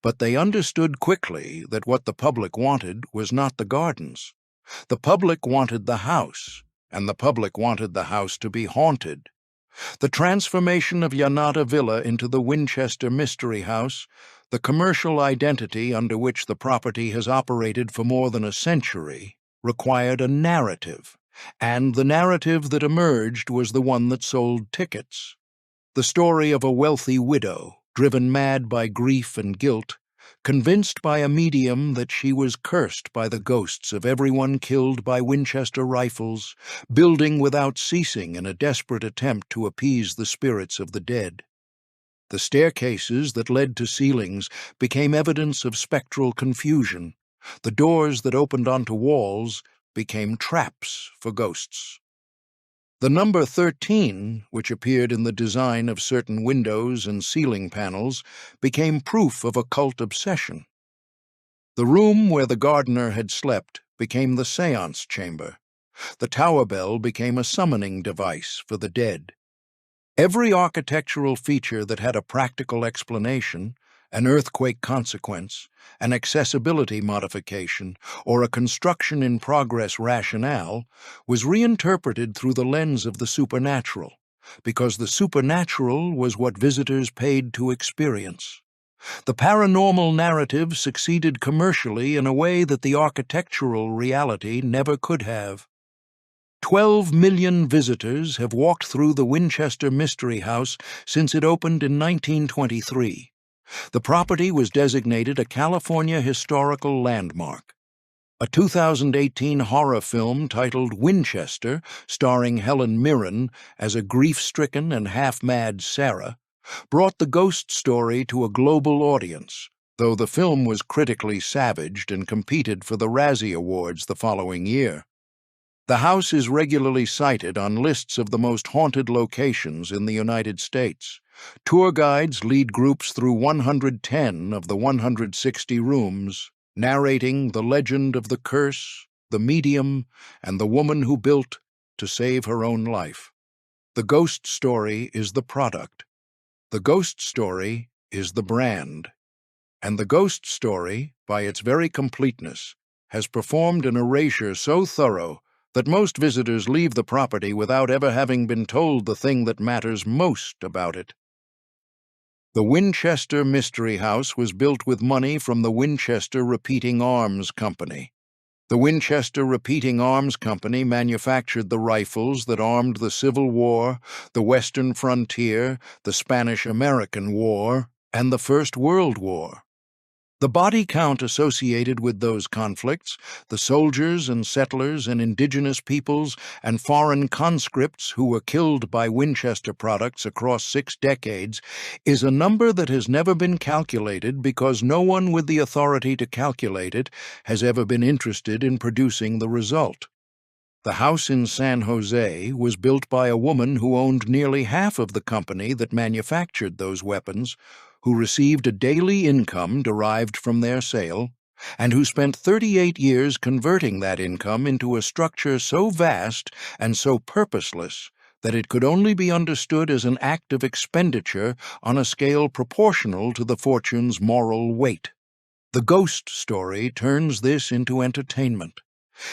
but they understood quickly that what the public wanted was not the gardens. The public wanted the house, and the public wanted the house to be haunted. The transformation of Yanada Villa into the Winchester Mystery House, the commercial identity under which the property has operated for more than a century, required a narrative, and the narrative that emerged was the one that sold tickets. The story of a wealthy widow, driven mad by grief and guilt, convinced by a medium that she was cursed by the ghosts of everyone killed by Winchester rifles, building without ceasing in a desperate attempt to appease the spirits of the dead. The staircases that led to ceilings became evidence of spectral confusion. The doors that opened onto walls became traps for ghosts. The number 13, which appeared in the design of certain windows and ceiling panels, became proof of occult obsession. The room where the gardener had slept became the seance chamber. The tower bell became a summoning device for the dead. Every architectural feature that had a practical explanation, an earthquake consequence, an accessibility modification, or a construction-in-progress rationale, was reinterpreted through the lens of the supernatural, because the supernatural was what visitors paid to experience. The paranormal narrative succeeded commercially in a way that the architectural reality never could have. 12 million visitors have walked through the Winchester Mystery House since it opened in 1923. The property was designated a California Historical Landmark. A 2018 horror film titled Winchester, starring Helen Mirren as a grief-stricken and half-mad Sarah, brought the ghost story to a global audience, though the film was critically savaged and competed for the Razzie Awards the following year. The house is regularly cited on lists of the most haunted locations in the United States. Tour guides lead groups through 110 of the 160 rooms, narrating the legend of the curse, the medium, and the woman who built to save her own life. The ghost story is the product. The ghost story is the brand. And the ghost story, by its very completeness, has performed an erasure so thorough that most visitors leave the property without ever having been told the thing that matters most about it. The Winchester Mystery House was built with money from the Winchester Repeating Arms Company. The Winchester Repeating Arms Company manufactured the rifles that armed the Civil War, the Western frontier, the Spanish-American War, and the First World War. The body count associated with those conflicts, the soldiers and settlers and indigenous peoples and foreign conscripts who were killed by Winchester products across 6 decades, is a number that has never been calculated because no one with the authority to calculate it has ever been interested in producing the result. The house in San Jose was built by a woman who owned nearly half of the company that manufactured those weapons, who received a daily income derived from their sale, and who spent 38 years converting that income into a structure so vast and so purposeless that it could only be understood as an act of expenditure on a scale proportional to the fortune's moral weight. The ghost story turns this into entertainment.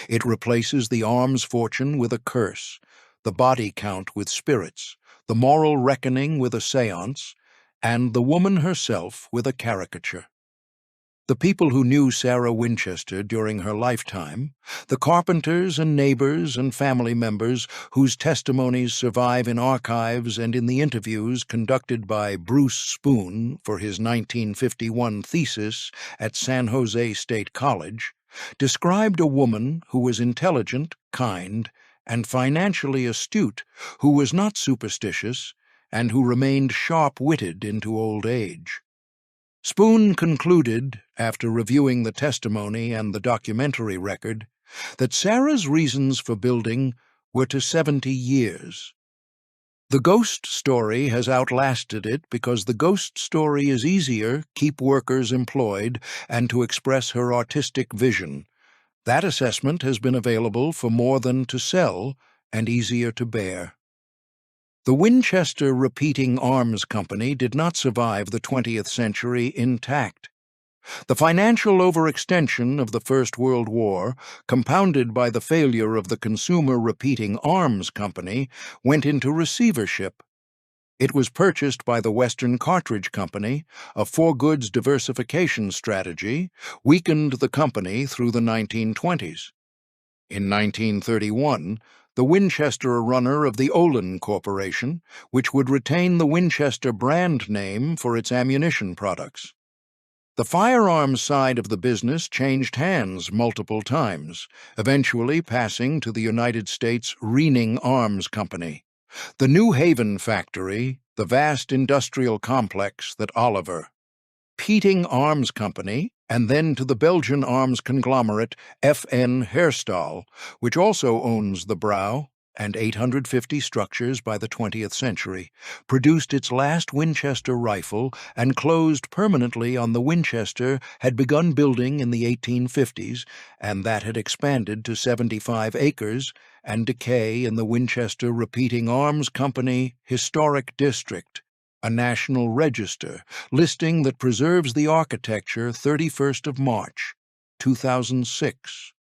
It replaces the arms fortune with a curse, the body count with spirits, the moral reckoning with a seance, and the woman herself with a caricature. The people who knew Sarah Winchester during her lifetime, the carpenters and neighbors and family members whose testimonies survive in archives and in the interviews conducted by Bruce Spoon for his 1951 thesis at San Jose State College, described a woman who was intelligent, kind, and financially astute, who was not superstitious, and who remained sharp-witted into old age. Spoon concluded, after reviewing the testimony and the documentary record, that Sarah's reasons for building were to 70 years. The ghost story has outlasted it because the ghost story is easier, keep workers employed, and to express her artistic vision. That assessment has been available for more than to sell and easier to bear. The Winchester Repeating Arms Company did not survive the 20th century intact. The financial overextension of the First World War, compounded by the failure of the Consumer Repeating Arms Company, went into receivership. It was purchased by the Western Cartridge Company, a for-goods diversification strategy, weakened the company through the 1920s. In 1931, the Winchester runner of the Olin Corporation, which would retain the Winchester brand name for its ammunition products. The firearms side of the business changed hands multiple times, eventually passing to the United States Repeating Arms Company. The New Haven factory, the vast industrial complex that Oliver, Repeating Arms Company, and then to the Belgian arms conglomerate FN Herstal, which also owns the Brow and 850 structures by the 20th century, produced its last Winchester rifle and closed permanently on the Winchester had begun building in the 1850s, and that had expanded to 75 acres and decay in the Winchester Repeating Arms Company Historic District, a national register listing that preserves the architecture 31st of March, 2006.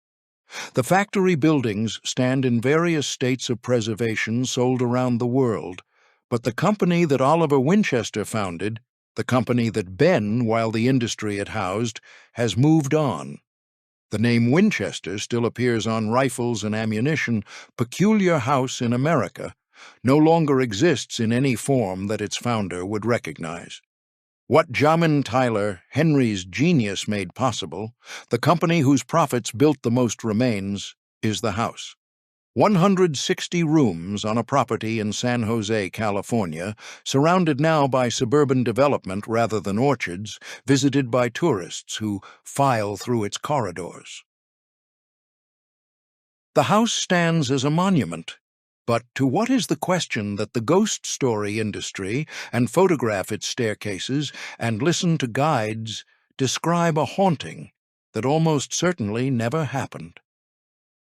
The factory buildings stand in various states of preservation sold around the world, but the company that Oliver Winchester founded, the company that Ben, while the industry it housed, has moved on. The name Winchester still appears on rifles and ammunition. Peculiar House in America no longer exists in any form that its founder would recognize. What Jamin Tyler, Henry's genius, made possible, the company whose profits built the most remains, is the house. 160 rooms on a property in San Jose, California, surrounded now by suburban development rather than orchards, visited by tourists who file through its corridors. The house stands as a monument. But to what is the question that the ghost story industry and photograph its staircases and listen to guides describe a haunting that almost certainly never happened?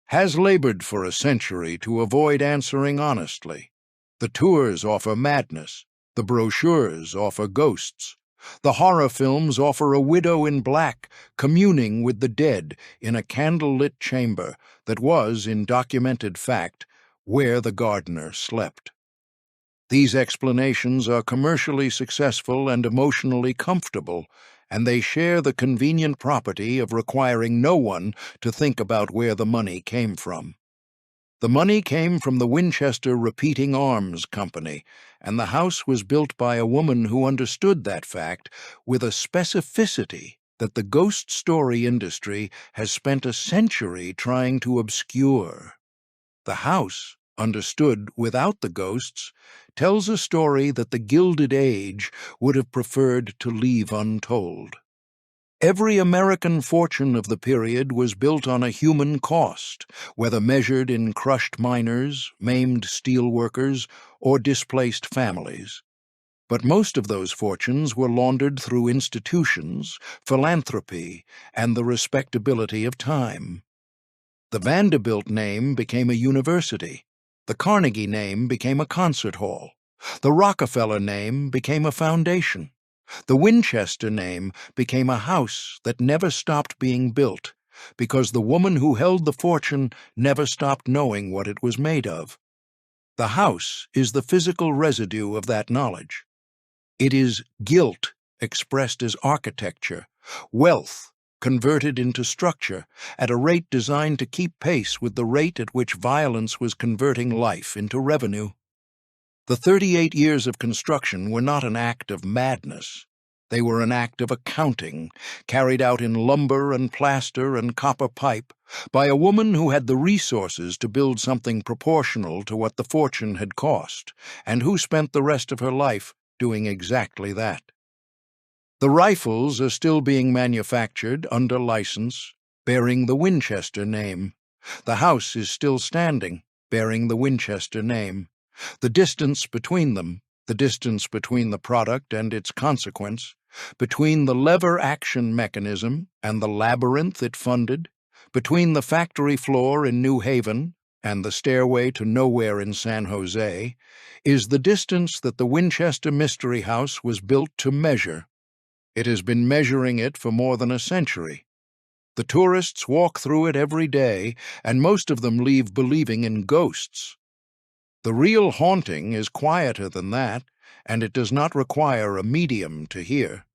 Has labored for a century to avoid answering honestly. The tours offer madness. The brochures offer ghosts. The horror films offer a widow in black communing with the dead in a candle-lit chamber that was, in documented fact, where the gardener slept. These explanations are commercially successful and emotionally comfortable, and they share the convenient property of requiring no one to think about where the money came from. The money came from the Winchester Repeating Arms Company, and the house was built by a woman who understood that fact with a specificity that the ghost story industry has spent a century trying to obscure. The house, understood without the ghosts, tells a story that the Gilded Age would have preferred to leave untold. Every American fortune of the period was built on a human cost, whether measured in crushed miners, maimed steelworkers, or displaced families. But most of those fortunes were laundered through institutions, philanthropy, and the respectability of time. The Vanderbilt name became a university. The Carnegie name became a concert hall. The Rockefeller name became a foundation. The Winchester name became a house that never stopped being built, because the woman who held the fortune never stopped knowing what it was made of. The house is the physical residue of that knowledge. It is guilt expressed as architecture, wealth converted into structure at a rate designed to keep pace with the rate at which violence was converting life into revenue. The 38 years of construction were not an act of madness. They were an act of accounting, carried out in lumber and plaster and copper pipe by a woman who had the resources to build something proportional to what the fortune had cost, and who spent the rest of her life doing exactly that. The rifles are still being manufactured under license, bearing the Winchester name. The house is still standing, bearing the Winchester name. The distance between them, the distance between the product and its consequence, between the lever action mechanism and the labyrinth it funded, between the factory floor in New Haven and the stairway to nowhere in San Jose, is the distance that the Winchester Mystery House was built to measure. It has been measuring it for more than a century. The tourists walk through it every day, and most of them leave believing in ghosts. The real haunting is quieter than that, and it does not require a medium to hear.